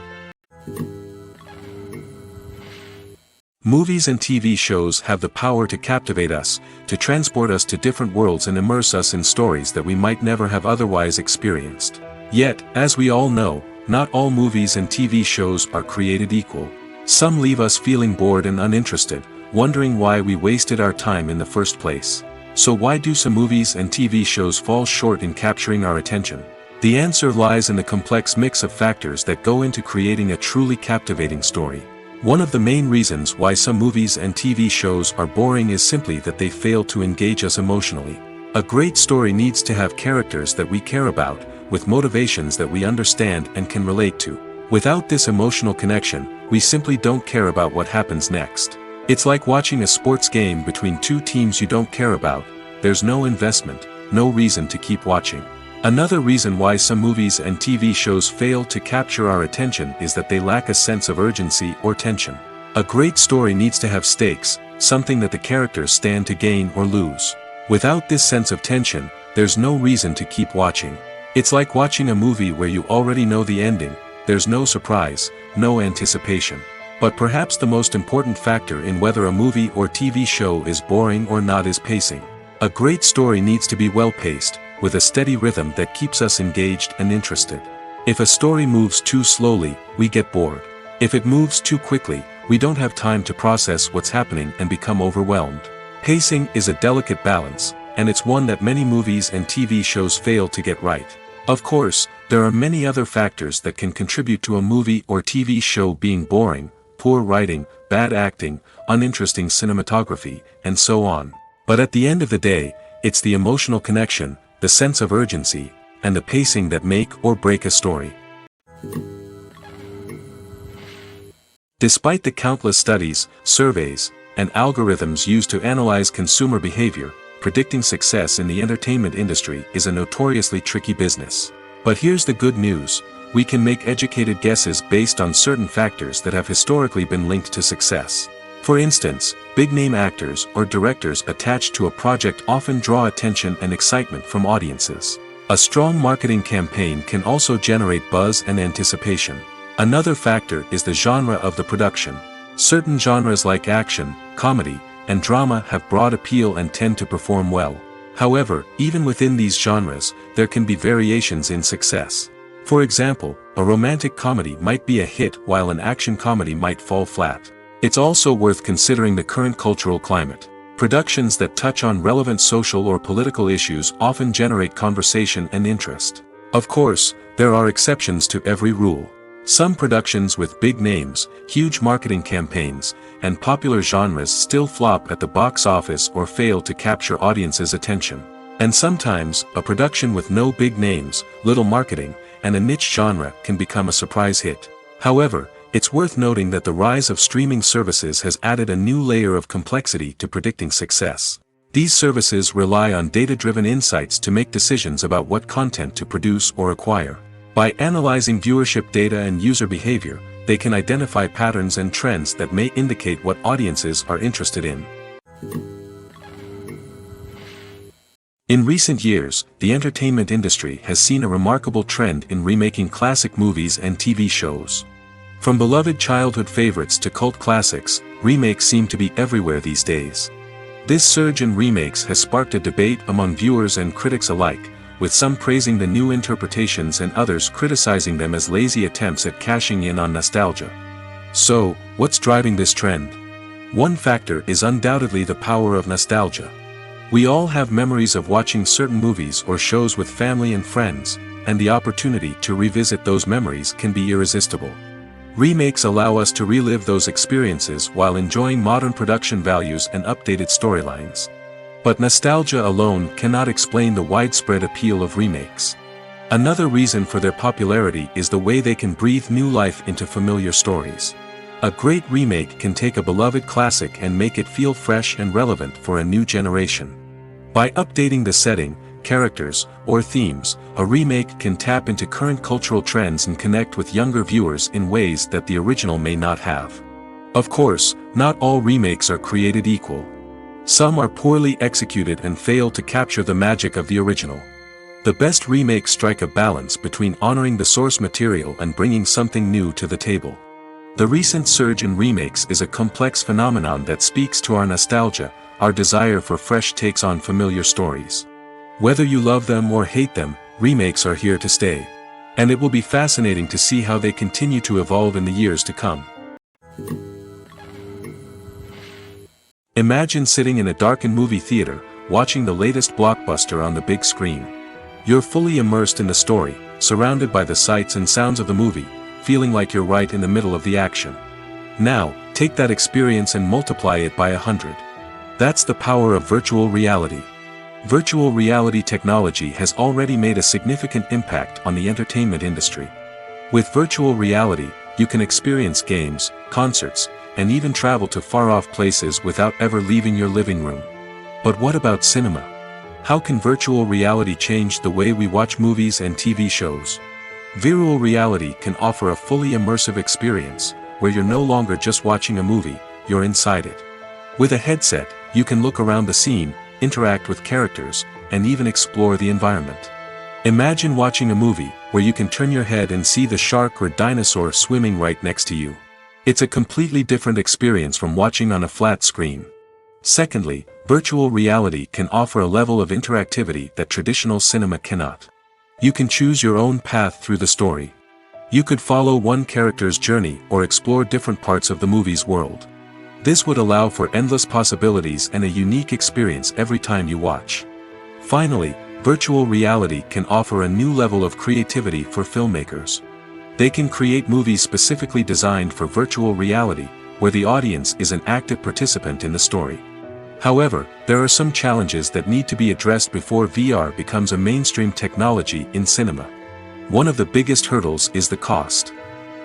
Speaker 2: Movies and TV shows have the power to captivate us, to transport us to different worlds and immerse us in stories that we might never have otherwise experienced. Yet, as we all know, not all movies and TV shows are created equal. Some leave us feeling bored and uninterested, wondering why we wasted our time in the first place. So why do some movies and TV shows fall short in capturing our attention? The answer lies in the complex mix of factors that go into creating a truly captivating story. One of the main reasons why some movies and TV shows are boring is simply that they fail to engage us emotionally. A great story needs to have characters that we care about, with motivations that we understand and can relate to. Without this emotional connection, we simply don't care about what happens next. It's like watching a sports game between two teams you don't care about. There's no investment, no reason to keep watching. Another reason why some movies and TV shows fail to capture our attention is that they lack a sense of urgency or tension. A great story needs to have stakes, something that the characters stand to gain or lose. Without this sense of tension, there's no reason to keep watching. It's like watching a movie where you already know the ending. There's no surprise, no anticipation. But perhaps the most important factor in whether a movie or TV show is boring or not is pacing. A great story needs to be well-paced, with a steady rhythm that keeps us engaged and interested. If a story moves too slowly, we get bored. If it moves too quickly, we don't have time to process what's happening and become overwhelmed. Pacing is a delicate balance, and it's one that many movies and TV shows fail to get right. Of course, there are many other factors that can contribute to a movie or TV show being boring: poor writing, bad acting, uninteresting cinematography, and so on. But at the end of the day, it's the emotional connection, the sense of urgency, and the pacing that make or break a story. Despite the countless studies, surveys, and algorithms used to analyze consumer behavior, predicting success in the entertainment industry is a notoriously tricky business. But here's the good news: we can make educated guesses based on certain factors that have historically been linked to success. For instance, big-name actors or directors attached to a project often draw attention and excitement from audiences. A strong marketing campaign can also generate buzz and anticipation. Another factor is the genre of the production. Certain genres like action, comedy, and drama have broad appeal and tend to perform well. However, even within these genres, there can be variations in success. For example, a romantic comedy might be a hit while an action comedy might fall flat. It's also worth considering the current cultural climate. Productions that touch on relevant social or political issues often generate conversation and interest. Of course, there are exceptions to every rule. Some productions with big names, huge marketing campaigns, and popular genres still flop at the box office or fail to capture audiences' attention. And sometimes, a production with no big names, little marketing, and a niche genre can become a surprise hit. However, it's worth noting that the rise of streaming services has added a new layer of complexity to predicting success. These services rely on data-driven insights to make decisions about what content to produce or acquire. By analyzing viewership data and user behavior, they can identify patterns and trends that may indicate what audiences are interested in. In recent years, the entertainment industry has seen a remarkable trend in remaking classic movies and TV shows. From beloved childhood favorites to cult classics, remakes seem to be everywhere these days. This surge in remakes has sparked a debate among viewers and critics alike, with some praising the new interpretations and others criticizing them as lazy attempts at cashing in on nostalgia. So, what's driving this trend? One factor is undoubtedly the power of nostalgia. We all have memories of watching certain movies or shows with family and friends, and the opportunity to revisit those memories can be irresistible. Remakes allow us to relive those experiences while enjoying modern production values and updated storylines. But nostalgia alone cannot explain the widespread appeal of remakes. Another reason for their popularity is the way they can breathe new life into familiar stories. A great remake can take a beloved classic and make it feel fresh and relevant for a new generation. By updating the setting, characters, or themes, a remake can tap into current cultural trends and connect with younger viewers in ways that the original may not have. Of course, not all remakes are created equal. Some are poorly executed and fail to capture the magic of the original. The best remakes strike a balance between honoring the source material and bringing something new to the table. The recent surge in remakes is a complex phenomenon that speaks to our nostalgia, our desire for fresh takes on familiar stories. Whether you love them or hate them, remakes are here to stay. And it will be fascinating to see how they continue to evolve in the years to come. Imagine sitting in a darkened movie theater, watching the latest blockbuster on the big screen. You're fully immersed in the story, surrounded by the sights and sounds of the movie, feeling like you're right in the middle of the action. Now, take that experience and multiply it by 100. That's the power of virtual reality. Virtual reality technology has already made a significant impact on the entertainment industry. With virtual reality, you can experience games, concerts, and even travel to far-off places without ever leaving your living room. But what about cinema? How can virtual reality change the way we watch movies and TV shows? Virtual reality can offer a fully immersive experience, where you're no longer just watching a movie, you're inside it. With a headset, you can look around the scene, interact with characters, and even explore the environment. Imagine watching a movie, where you can turn your head and see the shark or dinosaur swimming right next to you. It's a completely different experience from watching on a flat screen. Secondly, virtual reality can offer a level of interactivity that traditional cinema cannot. You can choose your own path through the story. You could follow one character's journey or explore different parts of the movie's world. This would allow for endless possibilities and a unique experience every time you watch. Finally, virtual reality can offer a new level of creativity for filmmakers. They can create movies specifically designed for virtual reality, where the audience is an active participant in the story. However, there are some challenges that need to be addressed before VR becomes a mainstream technology in cinema. One of the biggest hurdles is the cost.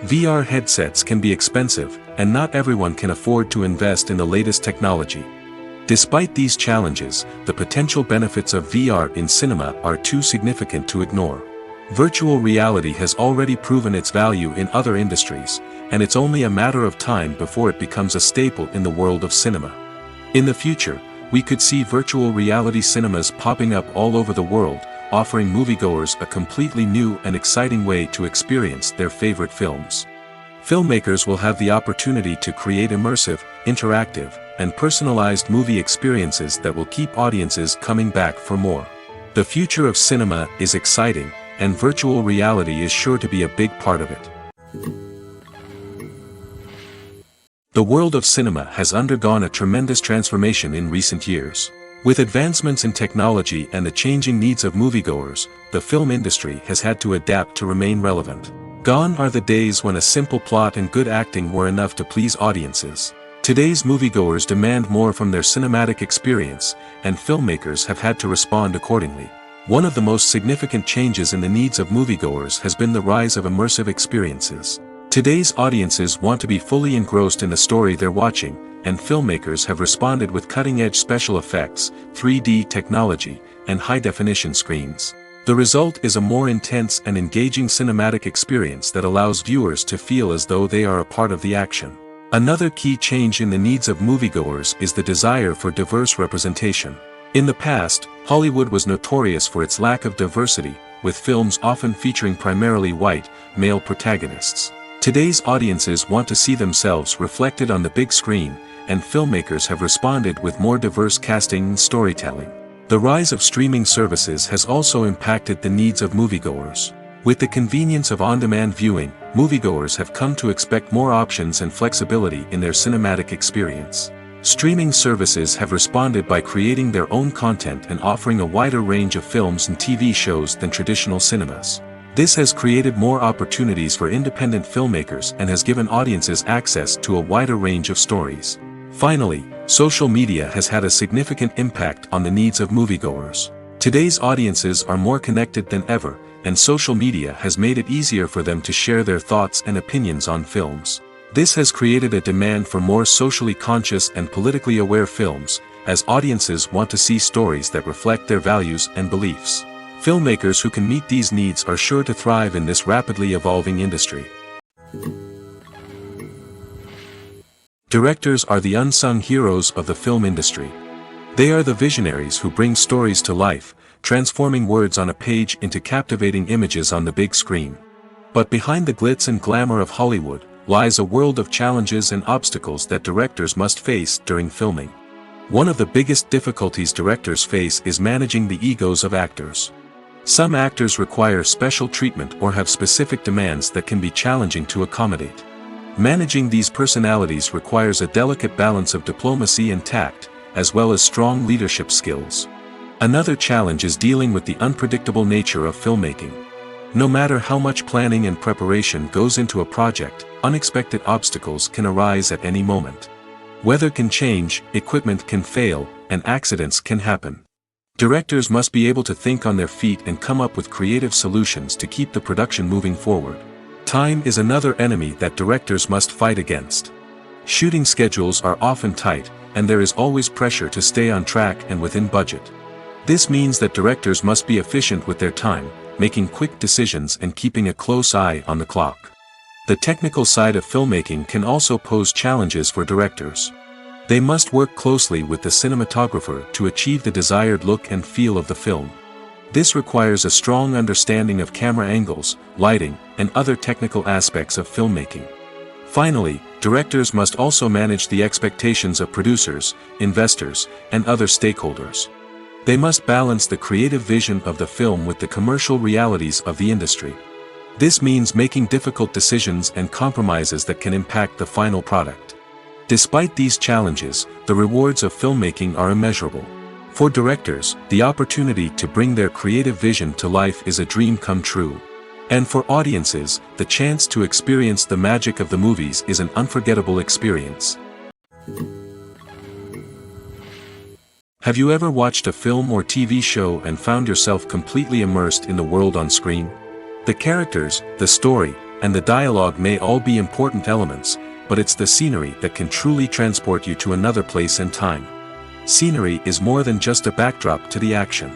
Speaker 2: VR headsets can be expensive, and not everyone can afford to invest in the latest technology. Despite these challenges, the potential benefits of VR in cinema are too significant to ignore. Virtual reality has already proven its value in other industries, and it's only a matter of time before it becomes a staple in the world of cinema. In the future, we could see virtual reality cinemas popping up all over the world, offering moviegoers a completely new and exciting way to experience their favorite films. Filmmakers will have the opportunity to create immersive, interactive, and personalized movie experiences that will keep audiences coming back for more. The future of cinema is exciting, and virtual reality is sure to be a big part of it. The world of cinema has undergone a tremendous transformation in recent years. With advancements in technology and the changing needs of moviegoers, the film industry has had to adapt to remain relevant. Gone are the days when a simple plot and good acting were enough to please audiences. Today's moviegoers demand more from their cinematic experience, and filmmakers have had to respond accordingly. One of the most significant changes in the needs of moviegoers has been the rise of immersive experiences. Today's audiences want to be fully engrossed in the story they're watching, and filmmakers have responded with cutting-edge special effects, 3D technology, and high-definition screens. The result is a more intense and engaging cinematic experience that allows viewers to feel as though they are a part of the action. Another key change in the needs of moviegoers is the desire for diverse representation. In the past, Hollywood was notorious for its lack of diversity, with films often featuring primarily white, male protagonists. Today's audiences want to see themselves reflected on the big screen, and filmmakers have responded with more diverse casting and storytelling. The rise of streaming services has also impacted the needs of moviegoers. With the convenience of on-demand viewing, moviegoers have come to expect more options and flexibility in their cinematic experience. Streaming services have responded by creating their own content and offering a wider range of films and TV shows than traditional cinemas. This has created more opportunities for independent filmmakers and has given audiences access to a wider range of stories. Finally, social media has had a significant impact on the needs of moviegoers. Today's audiences are more connected than ever, and social media has made it easier for them to share their thoughts and opinions on films. This has created a demand for more socially conscious and politically aware films, as audiences want to see stories that reflect their values and beliefs. Filmmakers who can meet these needs are sure to thrive in this rapidly evolving industry. Directors are the unsung heroes of the film industry. They are the visionaries who bring stories to life, transforming words on a page into captivating images on the big screen. But behind the glitz and glamour of Hollywood, lies a world of challenges and obstacles that directors must face during filming. One of the biggest difficulties directors face is managing the egos of actors. Some actors require special treatment or have specific demands that can be challenging to accommodate. Managing these personalities requires a delicate balance of diplomacy and tact, as well as strong leadership skills. Another challenge is dealing with the unpredictable nature of filmmaking. No matter how much planning and preparation goes into a project, unexpected obstacles can arise at any moment. Weather can change, equipment can fail, and accidents can happen. Directors must be able to think on their feet and come up with creative solutions to keep the production moving forward. Time is another enemy that directors must fight against. Shooting schedules are often tight, and there is always pressure to stay on track and within budget. This means that directors must be efficient with their time, making quick decisions and keeping a close eye on the clock. The technical side of filmmaking can also pose challenges for directors. They must work closely with the cinematographer to achieve the desired look and feel of the film. This requires a strong understanding of camera angles, lighting, and other technical aspects of filmmaking. Finally, directors must also manage the expectations of producers, investors, and other stakeholders. They must balance the creative vision of the film with the commercial realities of the industry. This means making difficult decisions and compromises that can impact the final product. Despite these challenges, the rewards of filmmaking are immeasurable. For directors, the opportunity to bring their creative vision to life is a dream come true. And for audiences, the chance to experience the magic of the movies is an unforgettable experience. Have you ever watched a film or TV show and found yourself completely immersed in the world on screen? The characters, the story, and the dialogue may all be important elements, but it's the scenery that can truly transport you to another place and time. Scenery is more than just a backdrop to the action.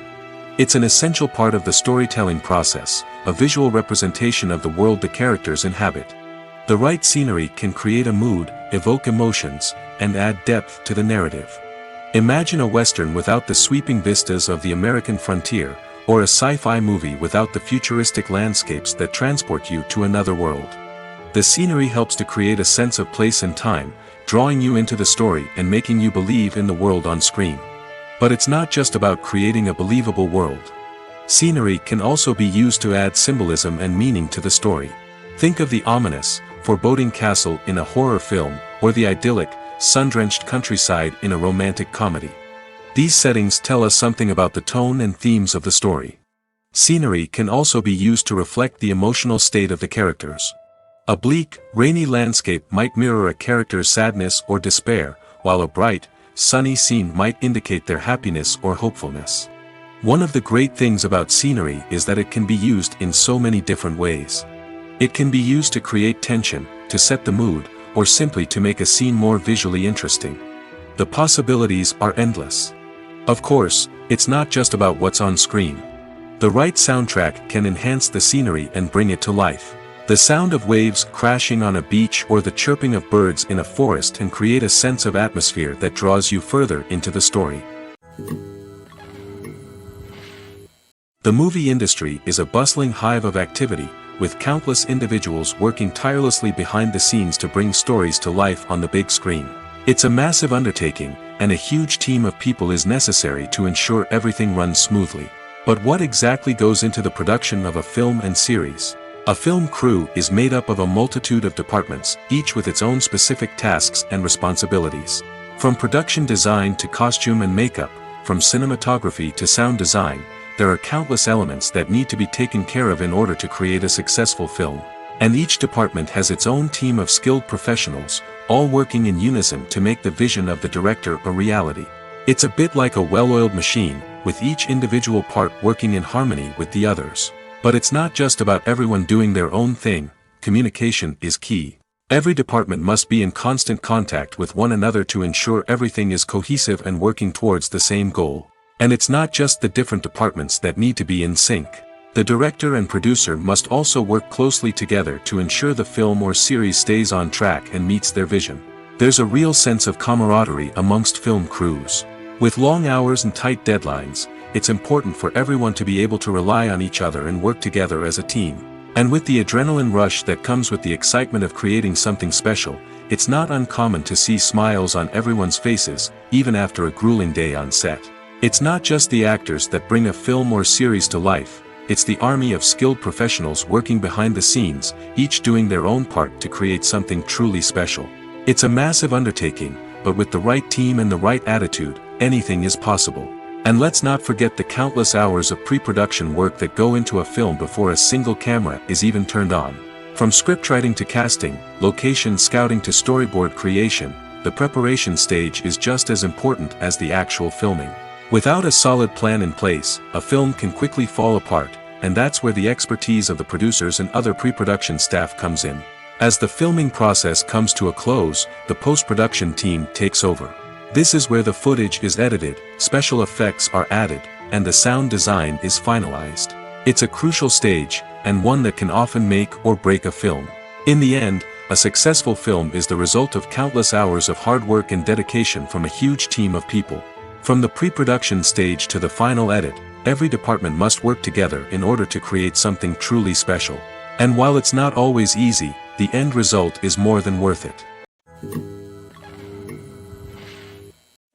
Speaker 2: It's an essential part of the storytelling process, a visual representation of the world the characters inhabit. The right scenery can create a mood, evoke emotions, and add depth to the narrative. Imagine a Western without the sweeping vistas of the American frontier, or a sci-fi movie without the futuristic landscapes that transport you to another world. The scenery helps to create a sense of place and time, drawing you into the story and making you believe in the world on screen. But it's not just about creating a believable world. Scenery can also be used to add symbolism and meaning to the story. Think of the ominous, foreboding castle in a horror film, or the idyllic, sun-drenched countryside in a romantic comedy. These settings tell us something about the tone and themes of the story. Scenery can also be used to reflect the emotional state of the characters. A bleak, rainy landscape might mirror a character's sadness or despair, while a bright, sunny scene might indicate their happiness or hopefulness. One of the great things about scenery is that it can be used in so many different ways. It can be used to create tension, to set the mood, or simply to make a scene more visually interesting. The possibilities are endless. Of course, it's not just about what's on screen. The right soundtrack can enhance the scenery and bring it to life. The sound of waves crashing on a beach or the chirping of birds in a forest can create a sense of atmosphere that draws you further into the story. The movie industry is a bustling hive of activity, with countless individuals working tirelessly behind the scenes to bring stories to life on the big screen. It's a massive undertaking, and a huge team of people is necessary to ensure everything runs smoothly. But what exactly goes into the production of a film and series? A film crew is made up of a multitude of departments, each with its own specific tasks and responsibilities. From production design to costume and makeup, from cinematography to sound design, there are countless elements that need to be taken care of in order to create a successful film. And each department has its own team of skilled professionals, all working in unison to make the vision of the director a reality. It's a bit like a well-oiled machine, with each individual part working in harmony with the others. But it's not just about everyone doing their own thing. Communication is key. Every department must be in constant contact with one another to ensure everything is cohesive and working towards the same goal. And it's not just the different departments that need to be in sync. The director and producer must also work closely together to ensure the film or series stays on track and meets their vision. There's a real sense of camaraderie amongst film crews. With long hours and tight deadlines, it's important for everyone to be able to rely on each other and work together as a team. And with the adrenaline rush that comes with the excitement of creating something special, it's not uncommon to see smiles on everyone's faces, even after a grueling day on set. It's not just the actors that bring a film or series to life, it's the army of skilled professionals working behind the scenes, each doing their own part to create something truly special. It's a massive undertaking, but with the right team and the right attitude, anything is possible. And let's not forget the countless hours of pre-production work that go into a film before a single camera is even turned on. From scriptwriting to casting, location scouting to storyboard creation, the preparation stage is just as important as the actual filming. Without a solid plan in place, a film can quickly fall apart, and that's where the expertise of the producers and other pre-production staff comes in. As the filming process comes to a close, the post-production team takes over. This is where the footage is edited, special effects are added, and the sound design is finalized. It's a crucial stage, and one that can often make or break a film. In the end, a successful film is the result of countless hours of hard work and dedication from a huge team of people. From the pre-production stage to the final edit, every department must work together in order to create something truly special. And while it's not always easy, the end result is more than worth it.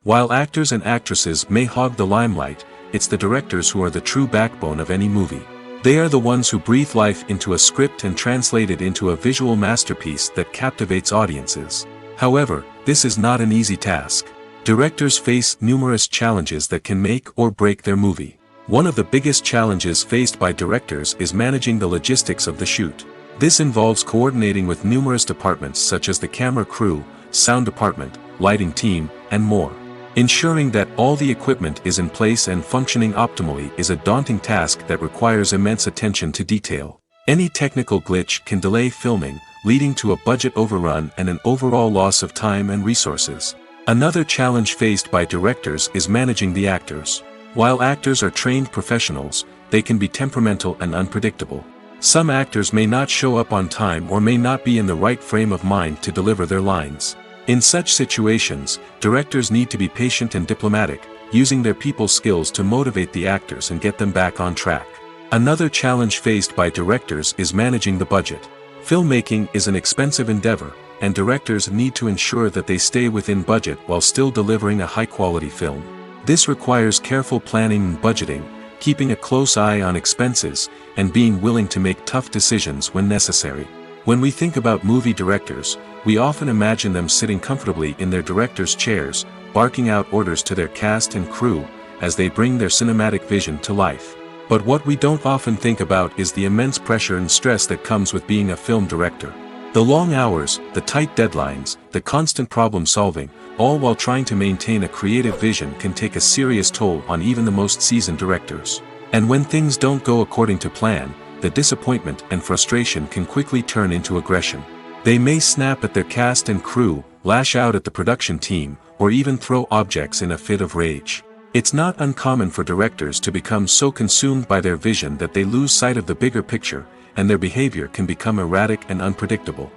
Speaker 2: While actors and actresses may hog the limelight, it's the directors who are the true backbone of any movie. They are the ones who breathe life into a script and translate it into a visual masterpiece that captivates audiences. However, this is not an easy task. Directors face numerous challenges that can make or break their movie. One of the biggest challenges faced by directors is managing the logistics of the shoot. This involves coordinating with numerous departments such as the camera crew, sound department, lighting team, and more. Ensuring that all the equipment is in place and functioning optimally is a daunting task that requires immense attention to detail. Any technical glitch can delay filming, leading to a budget overrun and an overall loss of time and resources. Another challenge faced by directors is managing the actors. While actors are trained professionals, they can be temperamental and unpredictable. Some actors may not show up on time or may not be in the right frame of mind to deliver their lines. In such situations, directors need to be patient and diplomatic, using their people skills to motivate the actors and get them back on track. Another challenge faced by directors is managing the budget. Filmmaking is an expensive endeavor, and directors need to ensure that they stay within budget while still delivering a high-quality film. This requires careful planning and budgeting, keeping a close eye on expenses, and being willing to make tough decisions when necessary. When we think about movie directors, we often imagine them sitting comfortably in their director's chairs, barking out orders to their cast and crew, as they bring their cinematic vision to life. But what we don't often think about is the immense pressure and stress that comes with being a film director. The long hours, the tight deadlines, the constant problem solving, all while trying to maintain a creative vision can take a serious toll on even the most seasoned directors. And when things don't go according to plan, the disappointment and frustration can quickly turn into aggression. They may snap at their cast and crew, lash out at the production team, or even throw objects in a fit of rage. It's not uncommon for directors to become so consumed by their vision that they lose sight of the bigger picture, and their behavior can become erratic and unpredictable.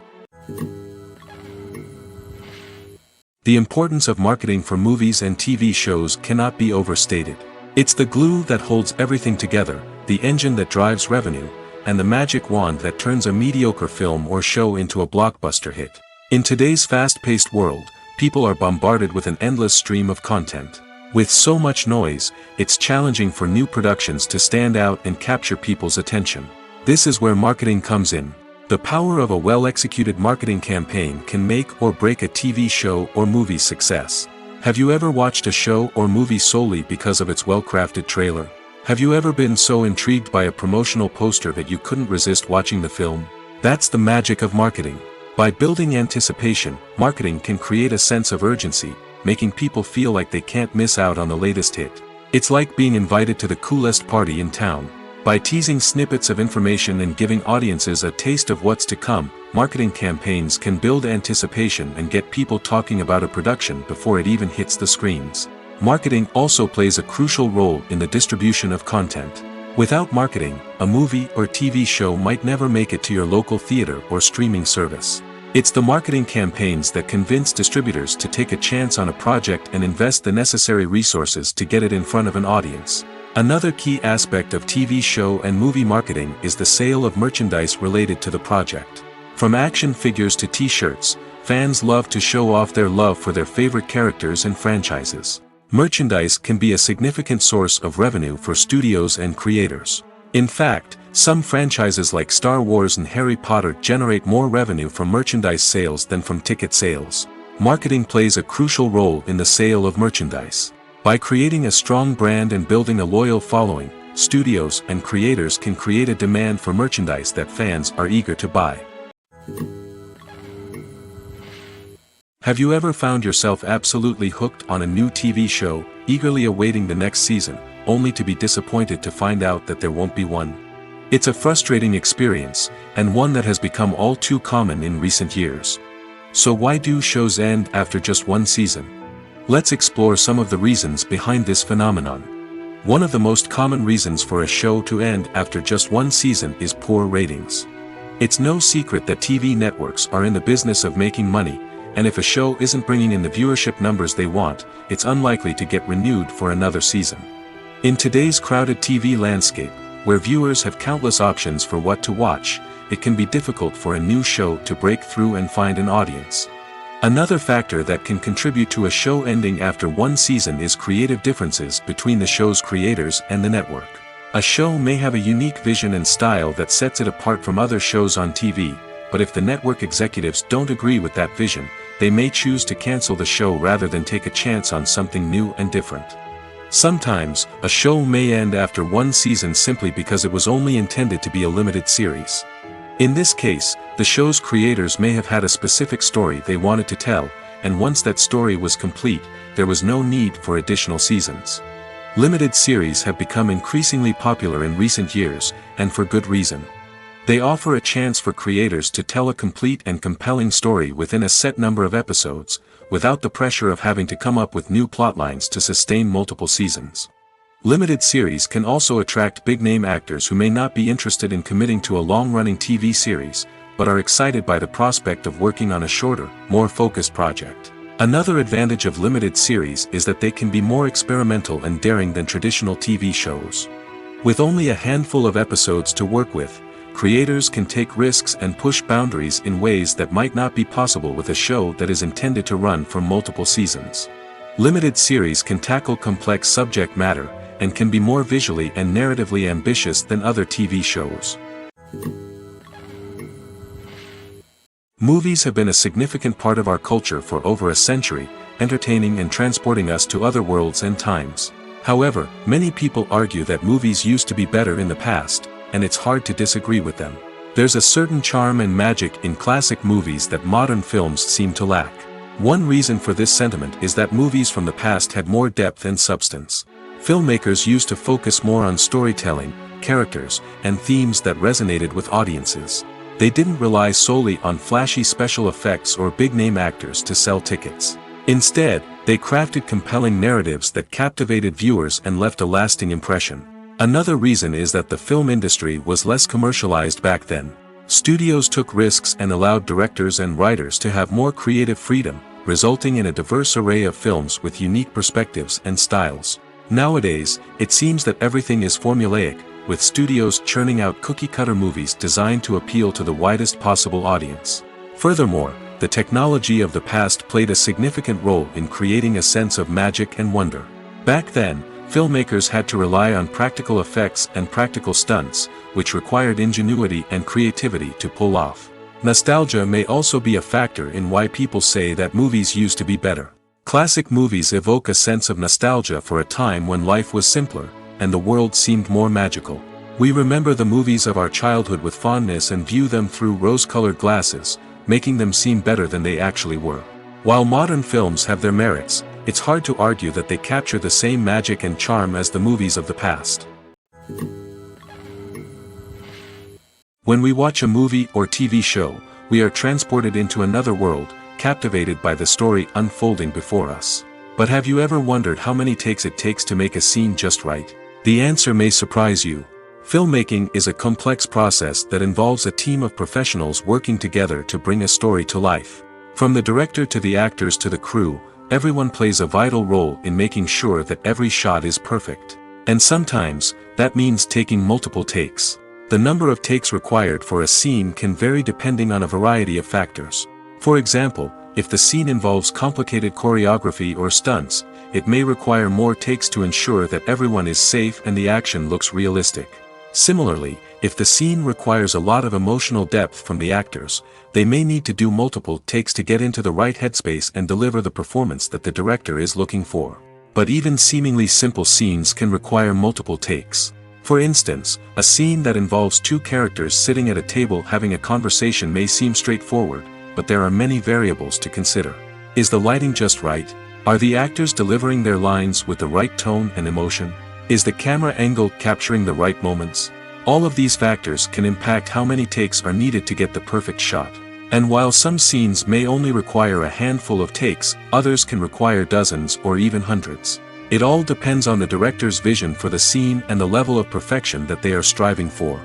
Speaker 2: The importance of marketing for movies and TV shows cannot be overstated. It's the glue that holds everything together, the engine that drives revenue, and the magic wand that turns a mediocre film or show into a blockbuster hit. In today's fast-paced world, people are bombarded with an endless stream of content. With so much noise, it's challenging for new productions to stand out and capture people's attention. This is where marketing comes in. The power of a well-executed marketing campaign can make or break a TV show or movie's success. Have you ever watched a show or movie solely because of its well-crafted trailer? Have you ever been so intrigued by a promotional poster that you couldn't resist watching the film? That's the magic of marketing. By building anticipation, marketing can create a sense of urgency, making people feel like they can't miss out on the latest hit. It's like being invited to the coolest party in town. By teasing snippets of information and giving audiences a taste of what's to come, marketing campaigns can build anticipation and get people talking about a production before it even hits the screens. Marketing also plays a crucial role in the distribution of content. Without marketing, a movie or TV show might never make it to your local theater or streaming service. It's the marketing campaigns that convince distributors to take a chance on a project and invest the necessary resources to get it in front of an audience. Another key aspect of TV show and movie marketing is the sale of merchandise related to the project. From action figures to t-shirts, fans love to show off their love for their favorite characters and franchises. Merchandise can be a significant source of revenue for studios and creators. In fact, some franchises like Star Wars and Harry Potter generate more revenue from merchandise sales than from ticket sales. Marketing plays a crucial role in the sale of merchandise. By creating a strong brand and building a loyal following, studios and creators can create a demand for merchandise that fans are eager to buy. Have you ever found yourself absolutely hooked on a new TV show, eagerly awaiting the next season, only to be disappointed to find out that there won't be one? It's a frustrating experience, and one that has become all too common in recent years. So why do shows end after just one season? Let's explore some of the reasons behind this phenomenon. One of the most common reasons for a show to end after just one season is poor ratings. It's no secret that TV networks are in the business of making money, and if a show isn't bringing in the viewership numbers they want, it's unlikely to get renewed for another season. In today's crowded TV landscape, where viewers have countless options for what to watch, it can be difficult for a new show to break through and find an audience. Another factor that can contribute to a show ending after one season is creative differences between the show's creators and the network. A show may have a unique vision and style that sets it apart from other shows on TV, but if the network executives don't agree with that vision, they may choose to cancel the show rather than take a chance on something new and different. Sometimes, a show may end after one season simply because it was only intended to be a limited series. In this case, the show's creators may have had a specific story they wanted to tell, and once that story was complete, there was no need for additional seasons. Limited series have become increasingly popular in recent years, and for good reason. They offer a chance for creators to tell a complete and compelling story within a set number of episodes, without the pressure of having to come up with new plotlines to sustain multiple seasons. Limited series can also attract big-name actors who may not be interested in committing to a long-running TV series, but are excited by the prospect of working on a shorter, more focused project. Another advantage of limited series is that they can be more experimental and daring than traditional TV shows. With only a handful of episodes to work with, creators can take risks and push boundaries in ways that might not be possible with a show that is intended to run for multiple seasons. Limited series can tackle complex subject matter, and can be more visually and narratively ambitious than other TV shows. Movies have been a significant part of our culture for over a century, entertaining and transporting us to other worlds and times. However, many people argue that movies used to be better in the past, and it's hard to disagree with them. There's a certain charm and magic in classic movies that modern films seem to lack. One reason for this sentiment is that movies from the past had more depth and substance. Filmmakers used to focus more on storytelling, characters, and themes that resonated with audiences. They didn't rely solely on flashy special effects or big-name actors to sell tickets. Instead, they crafted compelling narratives that captivated viewers and left a lasting impression. Another reason is that the film industry was less commercialized back then. Studios took risks and allowed directors and writers to have more creative freedom, resulting in a diverse array of films with unique perspectives and styles. Nowadays, it seems that everything is formulaic, with studios churning out cookie-cutter movies designed to appeal to the widest possible audience. Furthermore, the technology of the past played a significant role in creating a sense of magic and wonder. Back then, filmmakers had to rely on practical effects and practical stunts, which required ingenuity and creativity to pull off. Nostalgia may also be a factor in why people say that movies used to be better. Classic movies evoke a sense of nostalgia for a time when life was simpler, and the world seemed more magical. We remember the movies of our childhood with fondness and view them through rose-colored glasses, making them seem better than they actually were. While modern films have their merits, it's hard to argue that they capture the same magic and charm as the movies of the past. When we watch a movie or TV show, we are transported into another world, captivated by the story unfolding before us. But have you ever wondered how many takes it takes to make a scene just right? The answer may surprise you. Filmmaking is a complex process that involves a team of professionals working together to bring a story to life. From the director to the actors to the crew, everyone plays a vital role in making sure that every shot is perfect. And sometimes, that means taking multiple takes. The number of takes required for a scene can vary depending on a variety of factors. For example, if the scene involves complicated choreography or stunts, it may require more takes to ensure that everyone is safe and the action looks realistic. Similarly, if the scene requires a lot of emotional depth from the actors, they may need to do multiple takes to get into the right headspace and deliver the performance that the director is looking for. But even seemingly simple scenes can require multiple takes. For instance, a scene that involves two characters sitting at a table having a conversation may seem straightforward, but there are many variables to consider. Is the lighting just right? Are the actors delivering their lines with the right tone and emotion? Is the camera angle capturing the right moments? All of these factors can impact how many takes are needed to get the perfect shot. And while some scenes may only require a handful of takes, others can require dozens or even hundreds. It all depends on the director's vision for the scene and the level of perfection that they are striving for.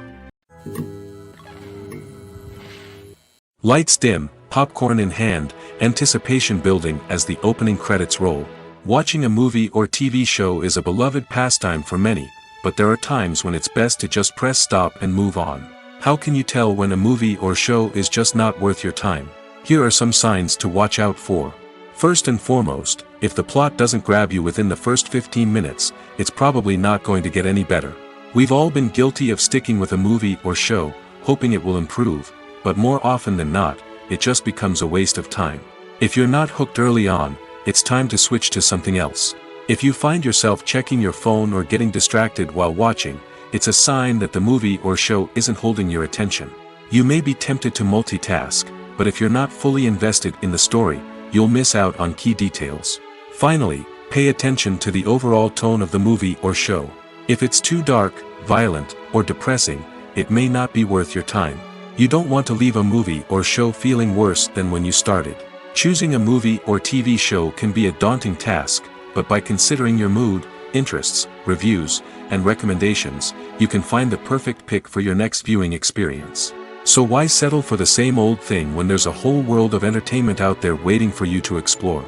Speaker 2: Lights dim, popcorn in hand, anticipation building as the opening credits roll. Watching a movie or TV show is a beloved pastime for many, but there are times when it's best to just press stop and move on. How can you tell when a movie or show is just not worth your time? Here are some signs to watch out for. First and foremost, if the plot doesn't grab you within the first 15 minutes, it's probably not going to get any better. We've all been guilty of sticking with a movie or show, hoping it will improve, but more often than not, it just becomes a waste of time. If you're not hooked early on, it's time to switch to something else. If you find yourself checking your phone or getting distracted while watching, it's a sign that the movie or show isn't holding your attention. You may be tempted to multitask, but if you're not fully invested in the story, you'll miss out on key details. Finally, pay attention to the overall tone of the movie or show. If it's too dark, violent, or depressing, it may not be worth your time. You don't want to leave a movie or show feeling worse than when you started. Choosing a movie or TV show can be a daunting task, but by considering your mood, interests, reviews, and recommendations, you can find the perfect pick for your next viewing experience. So why settle for the same old thing when there's a whole world of entertainment out there waiting for you to explore?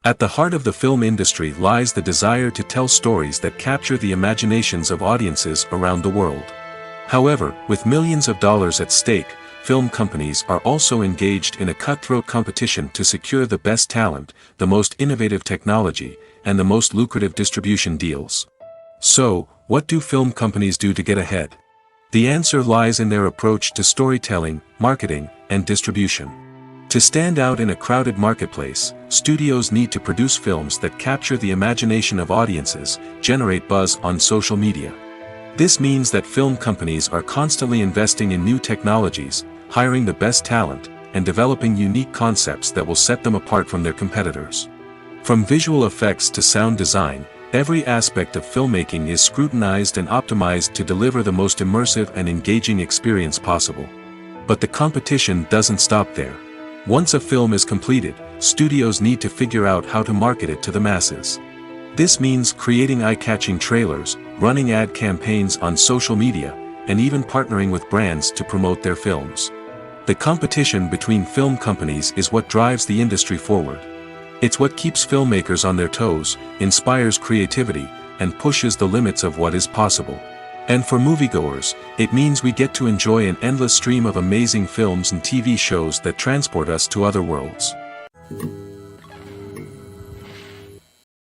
Speaker 2: At the heart of the film industry lies the desire to tell stories that capture the imaginations of audiences around the world. However, with millions of dollars at stake, film companies are also engaged in a cutthroat competition to secure the best talent, the most innovative technology, and the most lucrative distribution deals. So, what do film companies do to get ahead? The answer lies in their approach to storytelling, marketing, and distribution. To stand out in a crowded marketplace, studios need to produce films that capture the imagination of audiences, generate buzz on social media. This means that film companies are constantly investing in new technologies, hiring the best talent, and developing unique concepts that will set them apart from their competitors. From visual effects to sound design, every aspect of filmmaking is scrutinized and optimized to deliver the most immersive and engaging experience possible. But the competition doesn't stop there. Once a film is completed, studios need to figure out how to market it to the masses. This means creating eye-catching trailers, running ad campaigns on social media, and even partnering with brands to promote their films. The competition between film companies is what drives the industry forward. It's what keeps filmmakers on their toes, inspires creativity, and pushes the limits of what is possible. And for moviegoers, it means we get to enjoy an endless stream of amazing films and TV shows that transport us to other worlds.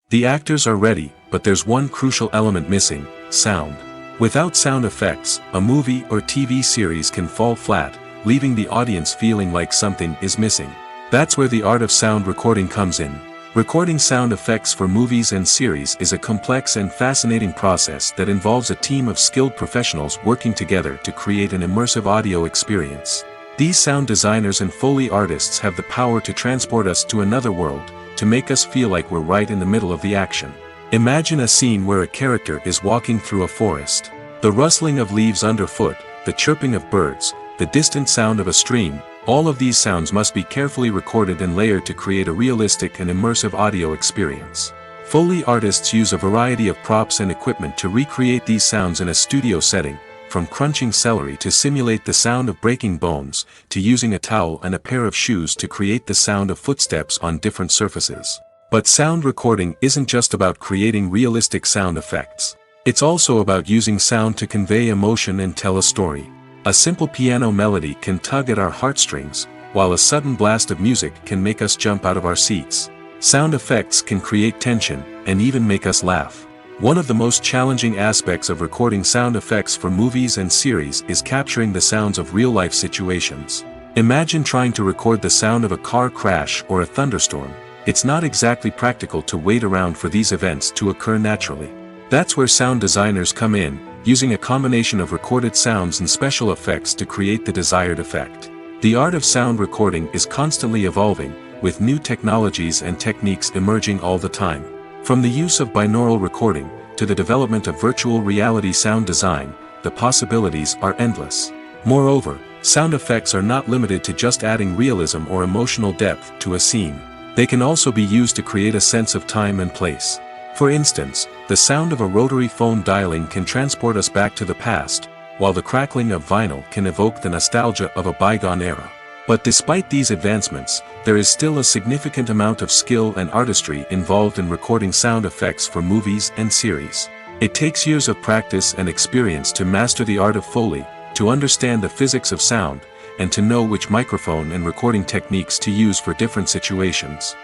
Speaker 2: The actors are ready, but there's one crucial element missing: sound. Without sound effects, a movie or TV series can fall flat, leaving the audience feeling like something is missing. That's where the art of sound recording comes in. Recording sound effects for movies and series is a complex and fascinating process that involves a team of skilled professionals working together to create an immersive audio experience. These sound designers and Foley artists have the power to transport us to another world, to make us feel like we're right in the middle of the action. Imagine a scene where a character is walking through a forest. The rustling of leaves underfoot, the chirping of birds, the distant sound of a stream, all of these sounds must be carefully recorded and layered to create a realistic and immersive audio experience. Foley artists use a variety of props and equipment to recreate these sounds in a studio setting, from crunching celery to simulate the sound of breaking bones, to using a towel and a pair of shoes to create the sound of footsteps on different surfaces. But sound recording isn't just about creating realistic sound effects. It's also about using sound to convey emotion and tell a story. A simple piano melody can tug at our heartstrings, while a sudden blast of music can make us jump out of our seats. Sound effects can create tension, and even make us laugh. One of the most challenging aspects of recording sound effects for movies and series is capturing the sounds of real-life situations. Imagine trying to record the sound of a car crash or a thunderstorm. It's not exactly practical to wait around for these events to occur naturally. That's where sound designers come in, using a combination of recorded sounds and special effects to create the desired effect. The art of sound recording is constantly evolving, with new technologies and techniques emerging all the time. From the use of binaural recording, to the development of virtual reality sound design, the possibilities are endless. Moreover, sound effects are not limited to just adding realism or emotional depth to a scene. They can also be used to create a sense of time and place. For instance, the sound of a rotary phone dialing can transport us back to the past, while the crackling of vinyl can evoke the nostalgia of a bygone era. But despite these advancements, there is still a significant amount of skill and artistry involved in recording sound effects for movies and series. It takes years of practice and experience to master the art of Foley, to understand the physics of sound, and to know which microphone and recording techniques to use for different situations.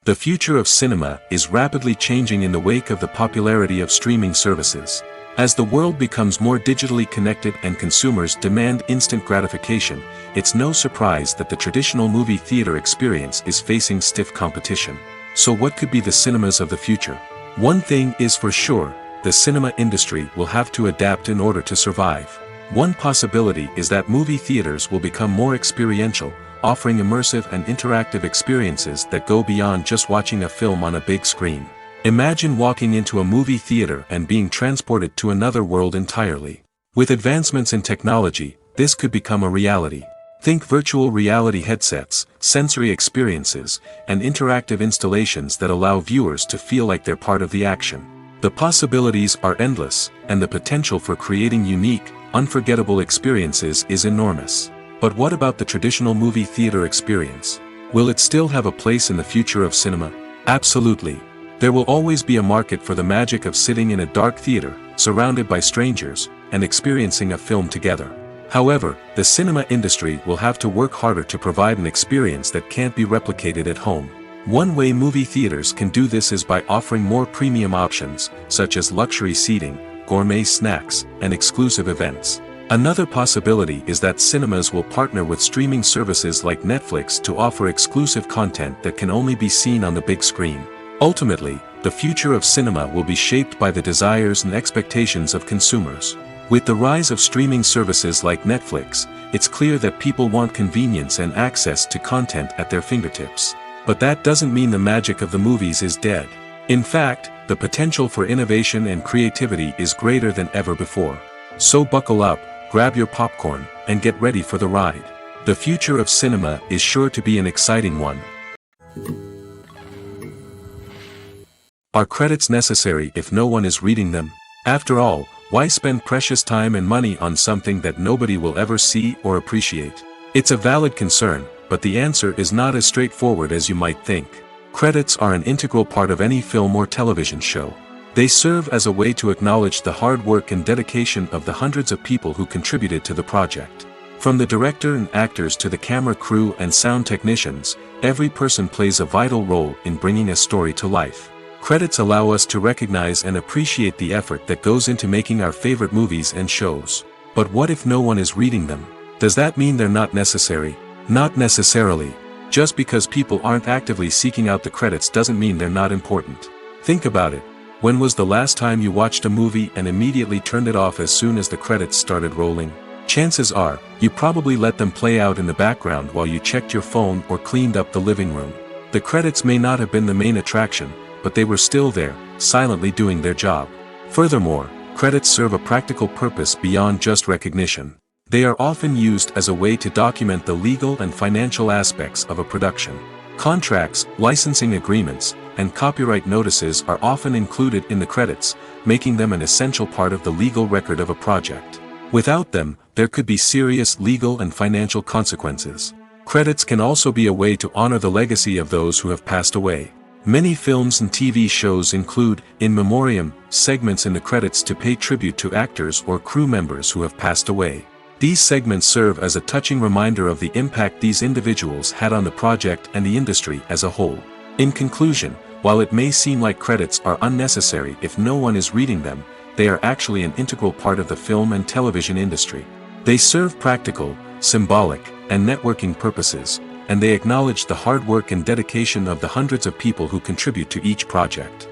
Speaker 2: The future of cinema is rapidly changing in the wake of the popularity of streaming services. As the world becomes more digitally connected and consumers demand instant gratification, it's no surprise that the traditional movie theater experience is facing stiff competition. So what could be the cinemas of the future? One thing is for sure, the cinema industry will have to adapt in order to survive. One possibility is that movie theaters will become more experiential, offering immersive and interactive experiences that go beyond just watching a film on a big screen. Imagine walking into a movie theater and being transported to another world entirely. With advancements in technology, this could become a reality. Think virtual reality headsets, sensory experiences, and interactive installations that allow viewers to feel like they're part of the action. The possibilities are endless, and the potential for creating unique, unforgettable experiences is enormous. But what about the traditional movie theater experience? Will it still have a place in the future of cinema? Absolutely. There will always be a market for the magic of sitting in a dark theater, surrounded by strangers, and experiencing a film together. However, the cinema industry will have to work harder to provide an experience that can't be replicated at home. One way movie theaters can do this is by offering more premium options, such as luxury seating, gourmet snacks, and exclusive events. Another possibility is that cinemas will partner with streaming services like Netflix to offer exclusive content that can only be seen on the big screen. Ultimately, the future of cinema will be shaped by the desires and expectations of consumers. With the rise of streaming services like Netflix, it's clear that people want convenience and access to content at their fingertips. But that doesn't mean the magic of the movies is dead. In fact, the potential for innovation and creativity is greater than ever before. So buckle up, grab your popcorn, and get ready for the ride. The future of cinema is sure to be an exciting one. Are credits necessary if no one is reading them? After all, why spend precious time and money on something that nobody will ever see or appreciate? It's a valid concern, but the answer is not as straightforward as you might think. Credits are an integral part of any film or television show. They serve as a way to acknowledge the hard work and dedication of the hundreds of people who contributed to the project. From the director and actors to the camera crew and sound technicians, every person plays a vital role in bringing a story to life. Credits allow us to recognize and appreciate the effort that goes into making our favorite movies and shows. But what if no one is reading them? Does that mean they're not necessary? Not necessarily. Just because people aren't actively seeking out the credits doesn't mean they're not important. Think about it. When was the last time you watched a movie and immediately turned it off as soon as the credits started rolling? Chances are, you probably let them play out in the background while you checked your phone or cleaned up the living room. The credits may not have been the main attraction, but they were still there, silently doing their job. Furthermore, credits serve a practical purpose beyond just recognition. They are often used as a way to document the legal and financial aspects of a production. Contracts, licensing agreements, and copyright notices are often included in the credits, making them an essential part of the legal record of a project. Without them, there could be serious legal and financial consequences. Credits can also be a way to honor the legacy of those who have passed away. Many films and TV shows include, in memoriam, segments in the credits to pay tribute to actors or crew members who have passed away. These segments serve as a touching reminder of the impact these individuals had on the project and the industry as a whole. In conclusion, while it may seem like credits are unnecessary if no one is reading them, they are actually an integral part of the film and television industry. They serve practical, symbolic, and networking purposes, and they acknowledge the hard work and dedication of the hundreds of people who contribute to each project.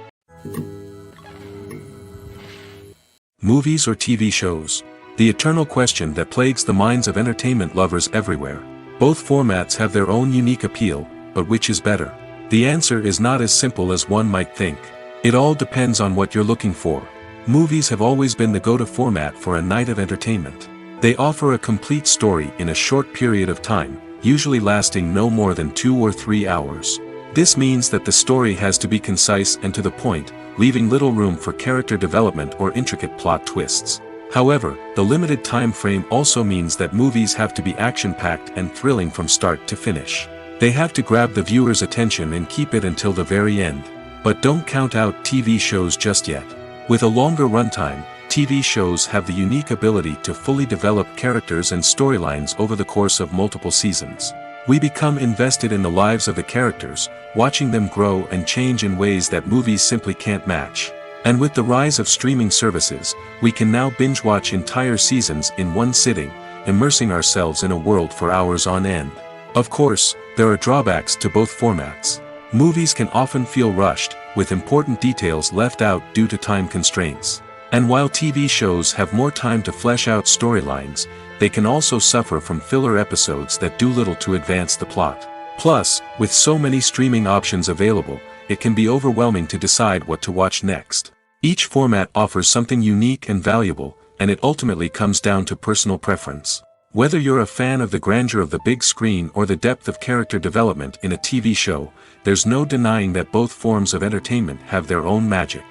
Speaker 2: Movies or TV shows? The eternal question that plagues the minds of entertainment lovers everywhere. Both formats have their own unique appeal, but which is better? The answer is not as simple as one might think. It all depends on what you're looking for. Movies have always been the go-to format for a night of entertainment. They offer a complete story in a short period of time, usually lasting no more than 2 or 3 hours. This means that the story has to be concise and to the point, leaving little room for character development or intricate plot twists. However, the limited time frame also means that movies have to be action-packed and thrilling from start to finish. They have to grab the viewer's attention and keep it until the very end. But don't count out TV shows just yet. With a longer runtime, TV shows have the unique ability to fully develop characters and storylines over the course of multiple seasons. We become invested in the lives of the characters, watching them grow and change in ways that movies simply can't match. And with the rise of streaming services, we can now binge-watch entire seasons in one sitting, immersing ourselves in a world for hours on end. Of course, there are drawbacks to both formats. Movies can often feel rushed, with important details left out due to time constraints. And while TV shows have more time to flesh out storylines, they can also suffer from filler episodes that do little to advance the plot. Plus, with so many streaming options available, it can be overwhelming to decide what to watch next. Each format offers something unique and valuable, and it ultimately comes down to personal preference. Whether you're a fan of the grandeur of the big screen or the depth of character development in a TV show, there's no denying that both forms of entertainment have their own magic.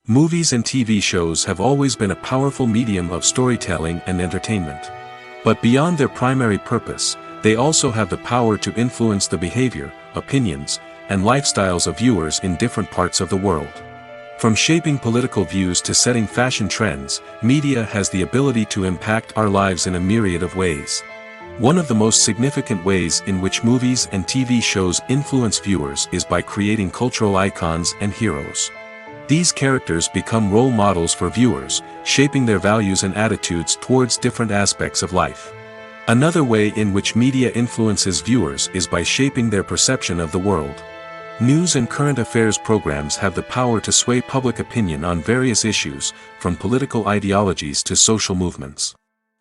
Speaker 2: Movies and TV shows have always been a powerful medium of storytelling and entertainment. But beyond their primary purpose, they also have the power to influence the behavior, opinions, and lifestyles of viewers in different parts of the world. From shaping political views to setting fashion trends, media has the ability to impact our lives in a myriad of ways. One of the most significant ways in which movies and TV shows influence viewers is by creating cultural icons and heroes. These characters become role models for viewers, shaping their values and attitudes towards different aspects of life. Another way in which media influences viewers is by shaping their perception of the world. News and current affairs programs have the power to sway public opinion on various issues, from political ideologies to social movements.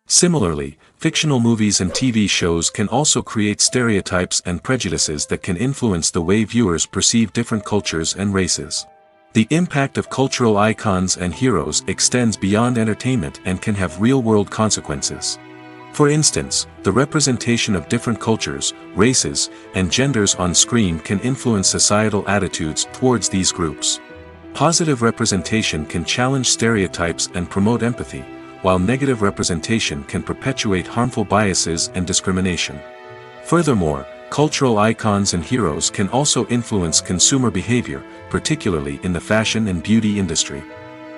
Speaker 2: Similarly, fictional movies and TV shows can also create stereotypes and prejudices that can influence the way viewers perceive different cultures and races. The impact of cultural icons and heroes extends beyond entertainment and can have real-world consequences. For instance, the representation of different cultures, races, and genders on screen can influence societal attitudes towards these groups. Positive representation can challenge stereotypes and promote empathy, while negative representation can perpetuate harmful biases and discrimination. Furthermore, cultural icons and heroes can also influence consumer behavior, particularly in the fashion and beauty industry.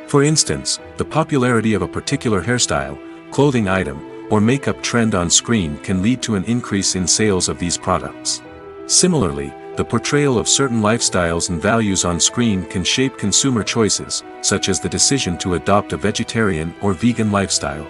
Speaker 2: For instance, the popularity of a particular hairstyle, clothing item, or makeup trend on screen can lead to an increase in sales of these products. Similarly, the portrayal of certain lifestyles and values on screen can shape consumer choices, such as the decision to adopt a vegetarian or vegan lifestyle.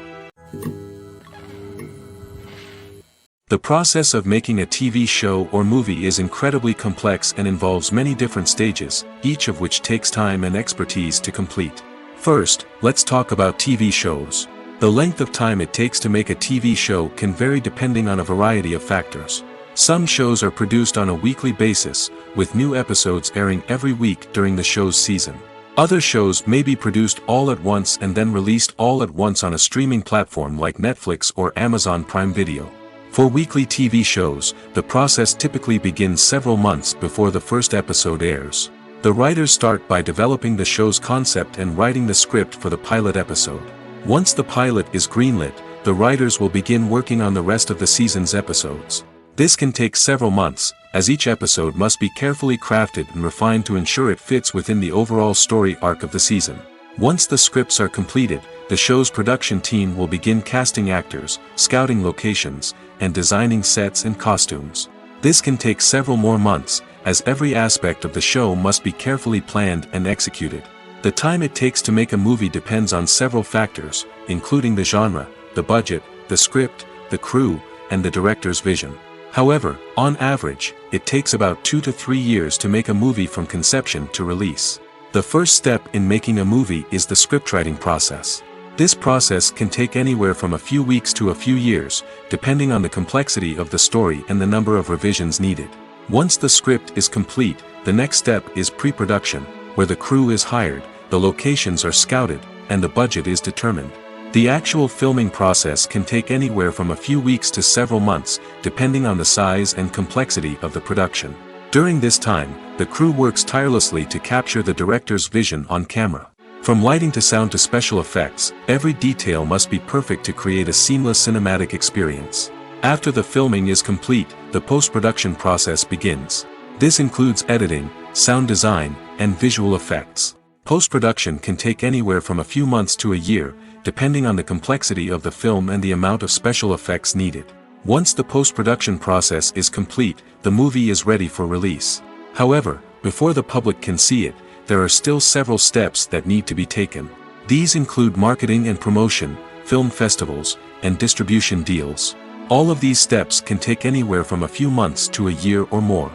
Speaker 2: The process of making a TV show or movie is incredibly complex and involves many different stages, each of which takes time and expertise to complete. First, let's talk about TV shows. The length of time it takes to make a TV show can vary depending on a variety of factors. Some shows are produced on a weekly basis, with new episodes airing every week during the show's season. Other shows may be produced all at once and then released all at once on a streaming platform like Netflix or Amazon Prime Video. For weekly TV shows, the process typically begins several months before the first episode airs. The writers start by developing the show's concept and writing the script for the pilot episode. Once the pilot is greenlit, the writers will begin working on the rest of the season's episodes. This can take several months, as each episode must be carefully crafted and refined to ensure it fits within the overall story arc of the season. Once the scripts are completed, the show's production team will begin casting actors, scouting locations, and designing sets and costumes. This can take several more months, as every aspect of the show must be carefully planned and executed. The time it takes to make a movie depends on several factors, including the genre, the budget, the script, the crew, and the director's vision. However, on average, it takes about 2 to 3 years to make a movie from conception to release. The first step in making a movie is the scriptwriting process. This process can take anywhere from a few weeks to a few years, depending on the complexity of the story and the number of revisions needed. Once the script is complete, the next step is pre-production, where the crew is hired, the locations are scouted, and the budget is determined. The actual filming process can take anywhere from a few weeks to several months, depending on the size and complexity of the production. During this time, the crew works tirelessly to capture the director's vision on camera. From lighting to sound to special effects, every detail must be perfect to create a seamless cinematic experience. After the filming is complete, the post-production process begins. This includes editing, sound design, and visual effects. Post-production can take anywhere from a few months to a year, depending on the complexity of the film and the amount of special effects needed. Once the post-production process is complete, the movie is ready for release. However, before the public can see it, there are still several steps that need to be taken. These include marketing and promotion, film festivals, and distribution deals. All of these steps can take anywhere from a few months to a year or more.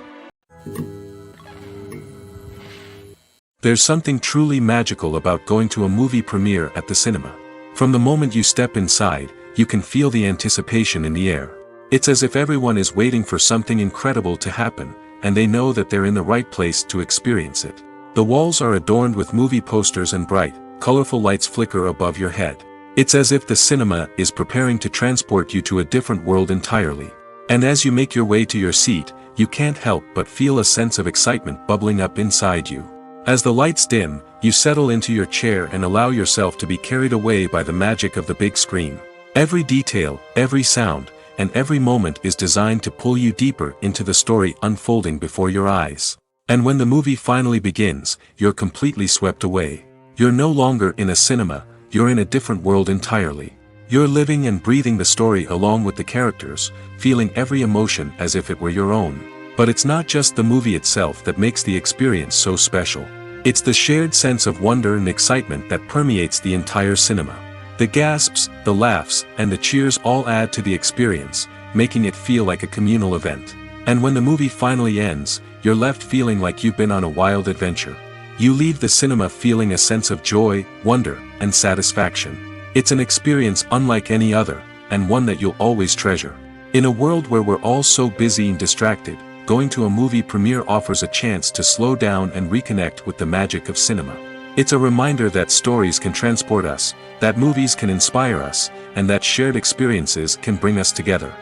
Speaker 2: There's something truly magical about going to a movie premiere at the cinema. From the moment you step inside, you can feel the anticipation in the air. It's as if everyone is waiting for something incredible to happen, and they know that they're in the right place to experience it. The walls are adorned with movie posters and bright, colorful lights flicker above your head. It's as if the cinema is preparing to transport you to a different world entirely. And as you make your way to your seat, you can't help but feel a sense of excitement bubbling up inside you. As the lights dim, you settle into your chair and allow yourself to be carried away by the magic of the big screen. Every detail, every sound, and every moment is designed to pull you deeper into the story unfolding before your eyes. And when the movie finally begins, you're completely swept away. You're no longer in a cinema, you're in a different world entirely. You're living and breathing the story along with the characters, feeling every emotion as if it were your own. But it's not just the movie itself that makes the experience so special. It's the shared sense of wonder and excitement that permeates the entire cinema. The gasps, the laughs, and the cheers all add to the experience, making it feel like a communal event. And when the movie finally ends, you're left feeling like you've been on a wild adventure. You leave the cinema feeling a sense of joy, wonder, and satisfaction. It's an experience unlike any other, and one that you'll always treasure. In a world where we're all so busy and distracted, going to a movie premiere offers a chance to slow down and reconnect with the magic of cinema. It's a reminder that stories can transport us, that movies can inspire us, and that shared experiences can bring us together.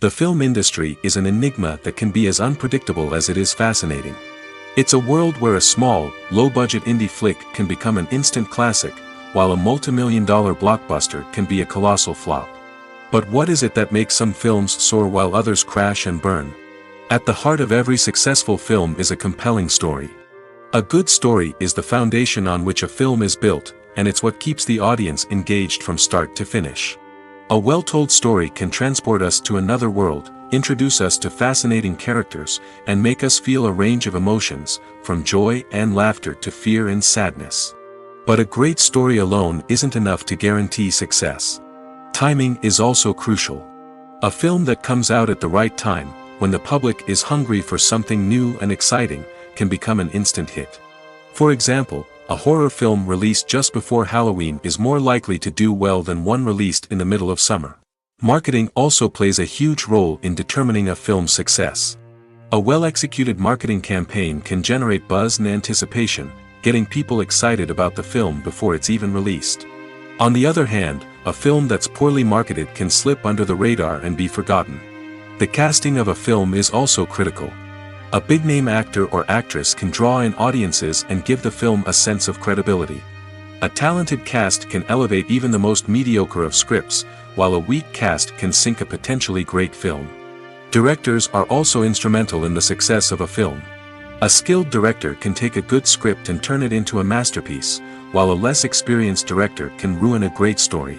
Speaker 2: The film industry is an enigma that can be as unpredictable as it is fascinating. It's a world where a small, low-budget indie flick can become an instant classic, while a multi-million-dollar blockbuster can be a colossal flop. But what is it that makes some films soar while others crash and burn? At the heart of every successful film is a compelling story. A good story is the foundation on which a film is built, and it's what keeps the audience engaged from start to finish. A well-told story can transport us to another world, introduce us to fascinating characters, and make us feel a range of emotions, from joy and laughter to fear and sadness. But a great story alone isn't enough to guarantee success. Timing is also crucial. A film that comes out at the right time, when the public is hungry for something new and exciting, can become an instant hit. For example, a horror film released just before Halloween is more likely to do well than one released in the middle of summer. Marketing also plays a huge role in determining a film's success. A well-executed marketing campaign can generate buzz and anticipation, getting people excited about the film before it's even released. On the other hand, a film that's poorly marketed can slip under the radar and be forgotten. The casting of a film is also critical. A big-name actor or actress can draw in audiences and give the film a sense of credibility. A talented cast can elevate even the most mediocre of scripts, while a weak cast can sink a potentially great film. Directors are also instrumental in the success of a film. A skilled director can take a good script and turn it into a masterpiece, while a less experienced director can ruin a great story.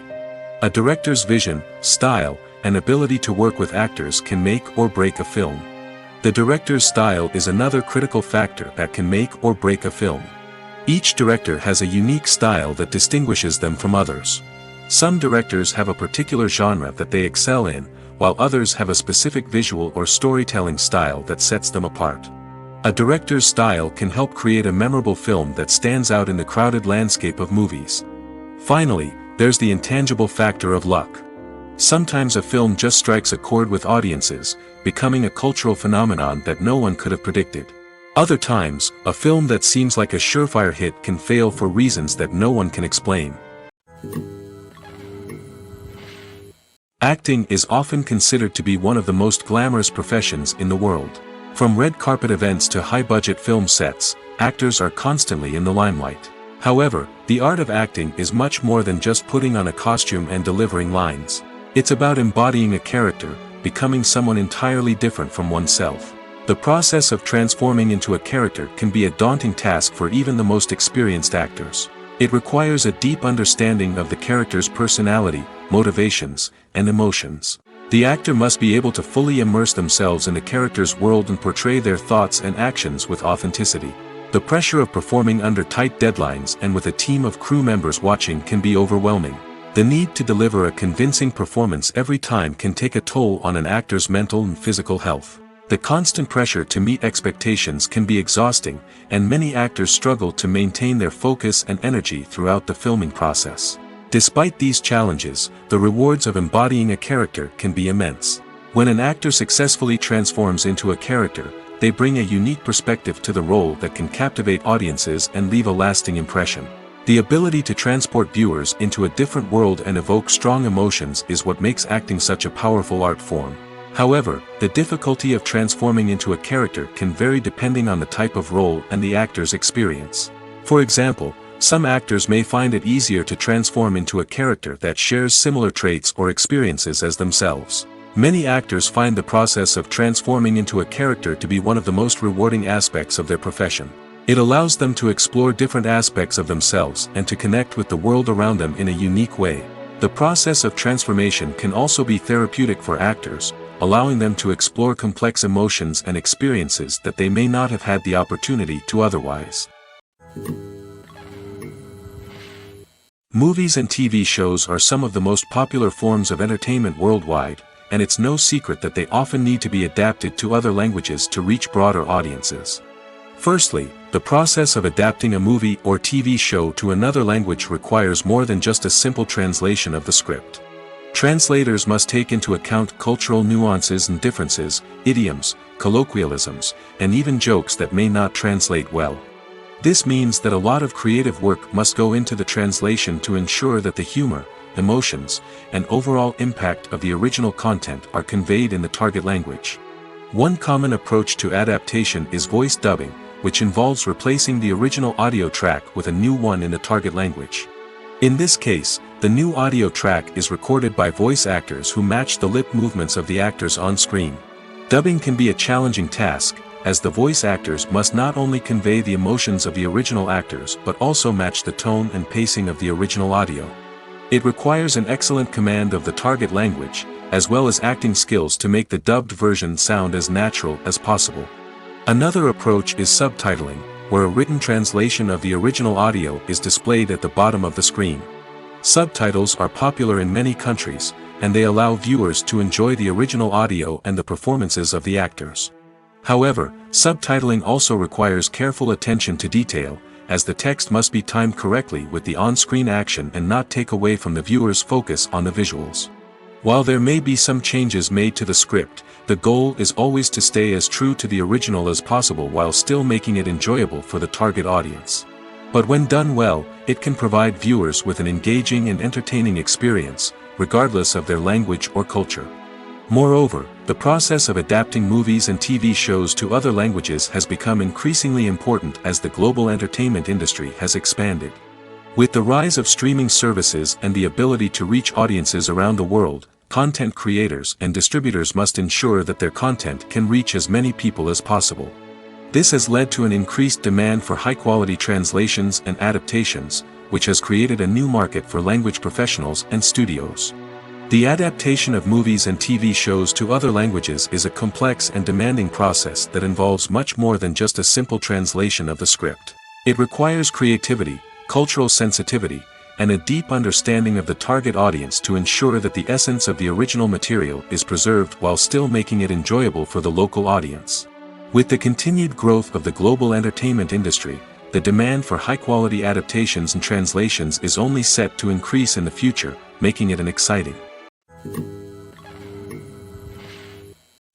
Speaker 2: A director's vision, style, and ability to work with actors can make or break a film. The director's style is another critical factor that can make or break a film. Each director has a unique style that distinguishes them from others. Some directors have a particular genre that they excel in, while others have a specific visual or storytelling style that sets them apart. A director's style can help create a memorable film that stands out in the crowded landscape of movies. Finally, there's the intangible factor of luck. Sometimes a film just strikes a chord with audiences, becoming a cultural phenomenon that no one could have predicted. Other times, a film that seems like a surefire hit can fail for reasons that no one can explain. Acting is often considered to be one of the most glamorous professions in the world. From red carpet events to high-budget film sets, actors are constantly in the limelight. However, the art of acting is much more than just putting on a costume and delivering lines. It's about embodying a character, becoming someone entirely different from oneself. The process of transforming into a character can be a daunting task for even the most experienced actors. It requires a deep understanding of the character's personality, motivations, and emotions. The actor must be able to fully immerse themselves in the character's world and portray their thoughts and actions with authenticity. The pressure of performing under tight deadlines and with a team of crew members watching can be overwhelming. The need to deliver a convincing performance every time can take a toll on an actor's mental and physical health. The constant pressure to meet expectations can be exhausting, and many actors struggle to maintain their focus and energy throughout the filming process. Despite these challenges, the rewards of embodying a character can be immense. When an actor successfully transforms into a character, they bring a unique perspective to the role that can captivate audiences and leave a lasting impression. The ability to transport viewers into a different world and evoke strong emotions is what makes acting such a powerful art form. However, the difficulty of transforming into a character can vary depending on the type of role and the actor's experience. For example, some actors may find it easier to transform into a character that shares similar traits or experiences as themselves. Many actors find the process of transforming into a character to be one of the most rewarding aspects of their profession. It allows them to explore different aspects of themselves and to connect with the world around them in a unique way. The process of transformation can also be therapeutic for actors, allowing them to explore complex emotions and experiences that they may not have had the opportunity to otherwise. Movies and TV shows are some of the most popular forms of entertainment worldwide, and it's no secret that they often need to be adapted to other languages to reach broader audiences. Firstly, the process of adapting a movie or TV show to another language requires more than just a simple translation of the script. Translators must take into account cultural nuances and differences, idioms, colloquialisms, and even jokes that may not translate well. This means that a lot of creative work must go into the translation to ensure that the humor, emotions, and overall impact of the original content are conveyed in the target language. One common approach to adaptation is voice dubbing, which involves replacing the original audio track with a new one in the target language. In this case, the new audio track is recorded by voice actors who match the lip movements of the actors on screen. Dubbing can be a challenging task, as the voice actors must not only convey the emotions of the original actors but also match the tone and pacing of the original audio. It requires an excellent command of the target language, as well as acting skills to make the dubbed version sound as natural as possible. Another approach is subtitling, where a written translation of the original audio is displayed at the bottom of the screen. Subtitles are popular in many countries, and they allow viewers to enjoy the original audio and the performances of the actors. However, subtitling also requires careful attention to detail, as the text must be timed correctly with the on-screen action and not take away from the viewer's focus on the visuals. While there may be some changes made to the script, the goal is always to stay as true to the original as possible while still making it enjoyable for the target audience. But when done well, it can provide viewers with an engaging and entertaining experience, regardless of their language or culture. Moreover, the process of adapting movies and TV shows to other languages has become increasingly important as the global entertainment industry has expanded. With the rise of streaming services and the ability to reach audiences around the world, content creators and distributors must ensure that their content can reach as many people as possible. This has led to an increased demand for high-quality translations and adaptations, which has created a new market for language professionals and studios. The adaptation of movies and TV shows to other languages is a complex and demanding process that involves much more than just a simple translation of the script. It requires creativity, cultural sensitivity, and a deep understanding of the target audience to ensure that the essence of the original material is preserved while still making it enjoyable for the local audience. With the continued growth of the global entertainment industry, the demand for high-quality adaptations and translations is only set to increase in the future, making it an exciting.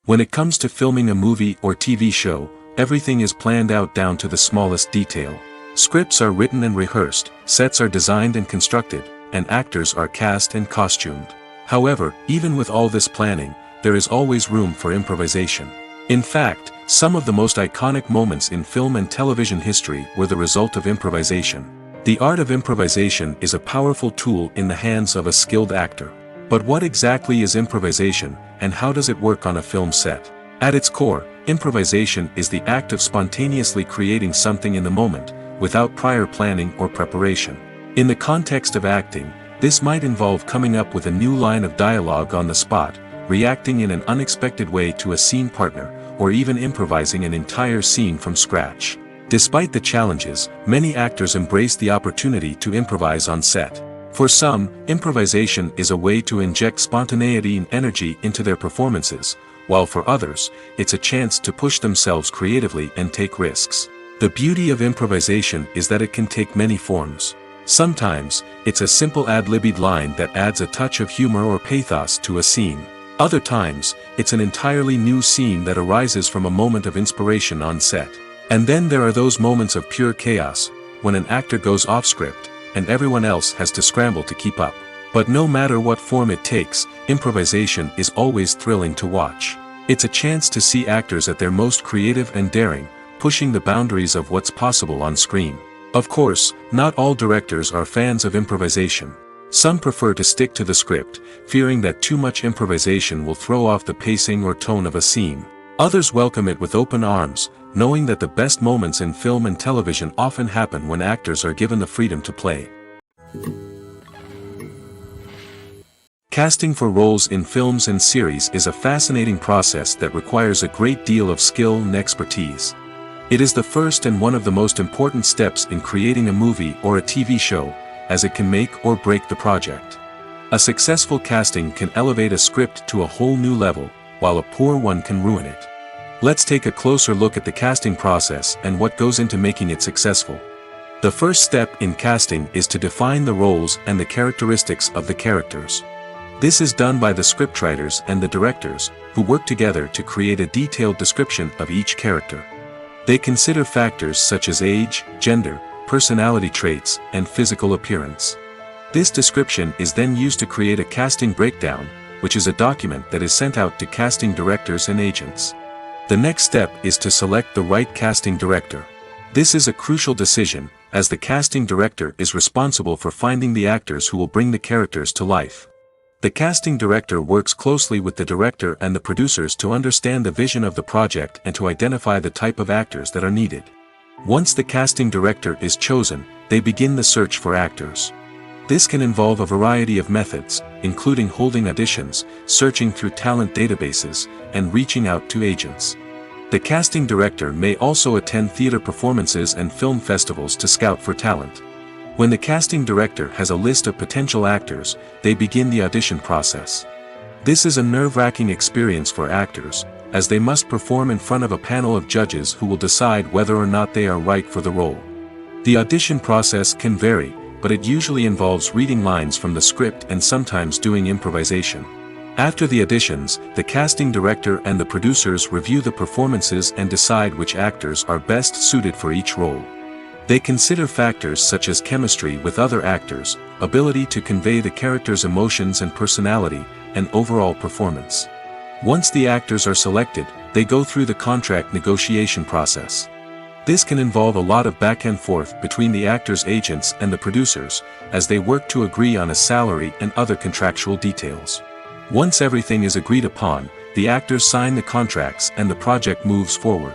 Speaker 2: When it comes to filming a movie or TV show, everything is planned out down to the smallest detail. Scripts are written and rehearsed, sets are designed and constructed, and actors are cast and costumed. However, even with all this planning, there is always room for improvisation. In fact, some of the most iconic moments in film and television history were the result of improvisation. The art of improvisation is a powerful tool in the hands of a skilled actor. But what exactly is improvisation, and how does it work on a film set? At its core, improvisation is the act of spontaneously creating something in the moment, without prior planning or preparation. In the context of acting, this might involve coming up with a new line of dialogue on the spot, reacting in an unexpected way to a scene partner, or even improvising an entire scene from scratch. Despite the challenges, many actors embrace the opportunity to improvise on set. For some, improvisation is a way to inject spontaneity and energy into their performances, while for others, it's a chance to push themselves creatively and take risks. The beauty of improvisation is that it can take many forms. Sometimes, it's a simple ad-libbed line that adds a touch of humor or pathos to a scene. Other times, it's an entirely new scene that arises from a moment of inspiration on set. And then there are those moments of pure chaos, when an actor goes off script, and everyone else has to scramble to keep up. But no matter what form it takes, improvisation is always thrilling to watch. It's a chance to see actors at their most creative and daring, pushing the boundaries of what's possible on screen. Of course, not all directors are fans of improvisation. Some prefer to stick to the script, fearing that too much improvisation will throw off the pacing or tone of a scene. Others welcome it with open arms, knowing that the best moments in film and television often happen when actors are given the freedom to play. Casting for roles in films and series is a fascinating process that requires a great deal of skill and expertise. It is the first and one of the most important steps in creating a movie or a TV show, as it can make or break the project. A successful casting can elevate a script to a whole new level, while a poor one can ruin it. Let's take a closer look at the casting process and what goes into making it successful. The first step in casting is to define the roles and the characteristics of the characters. This is done by the scriptwriters and the directors, who work together to create a detailed description of each character. They consider factors such as age, gender, personality traits, and physical appearance. This description is then used to create a casting breakdown, which is a document that is sent out to casting directors and agents. The next step is to select the right casting director. This is a crucial decision, as the casting director is responsible for finding the actors who will bring the characters to life. The casting director works closely with the director and the producers to understand the vision of the project and to identify the type of actors that are needed. Once the casting director is chosen, they begin the search for actors. This can involve a variety of methods, including holding auditions, searching through talent databases, and reaching out to agents. The casting director may also attend theater performances and film festivals to scout for talent. When the casting director has a list of potential actors, they begin the audition process. This is a nerve-wracking experience for actors, as they must perform in front of a panel of judges who will decide whether or not they are right for the role. The audition process can vary, but it usually involves reading lines from the script and sometimes doing improvisation. After the auditions, the casting director and the producers review the performances and decide which actors are best suited for each role. They consider factors such as chemistry with other actors, ability to convey the character's emotions and personality, and overall performance. Once the actors are selected, they go through the contract negotiation process. This can involve a lot of back and forth between the actors' agents and the producers, as they work to agree on a salary and other contractual details. Once everything is agreed upon, the actors sign the contracts and the project moves forward.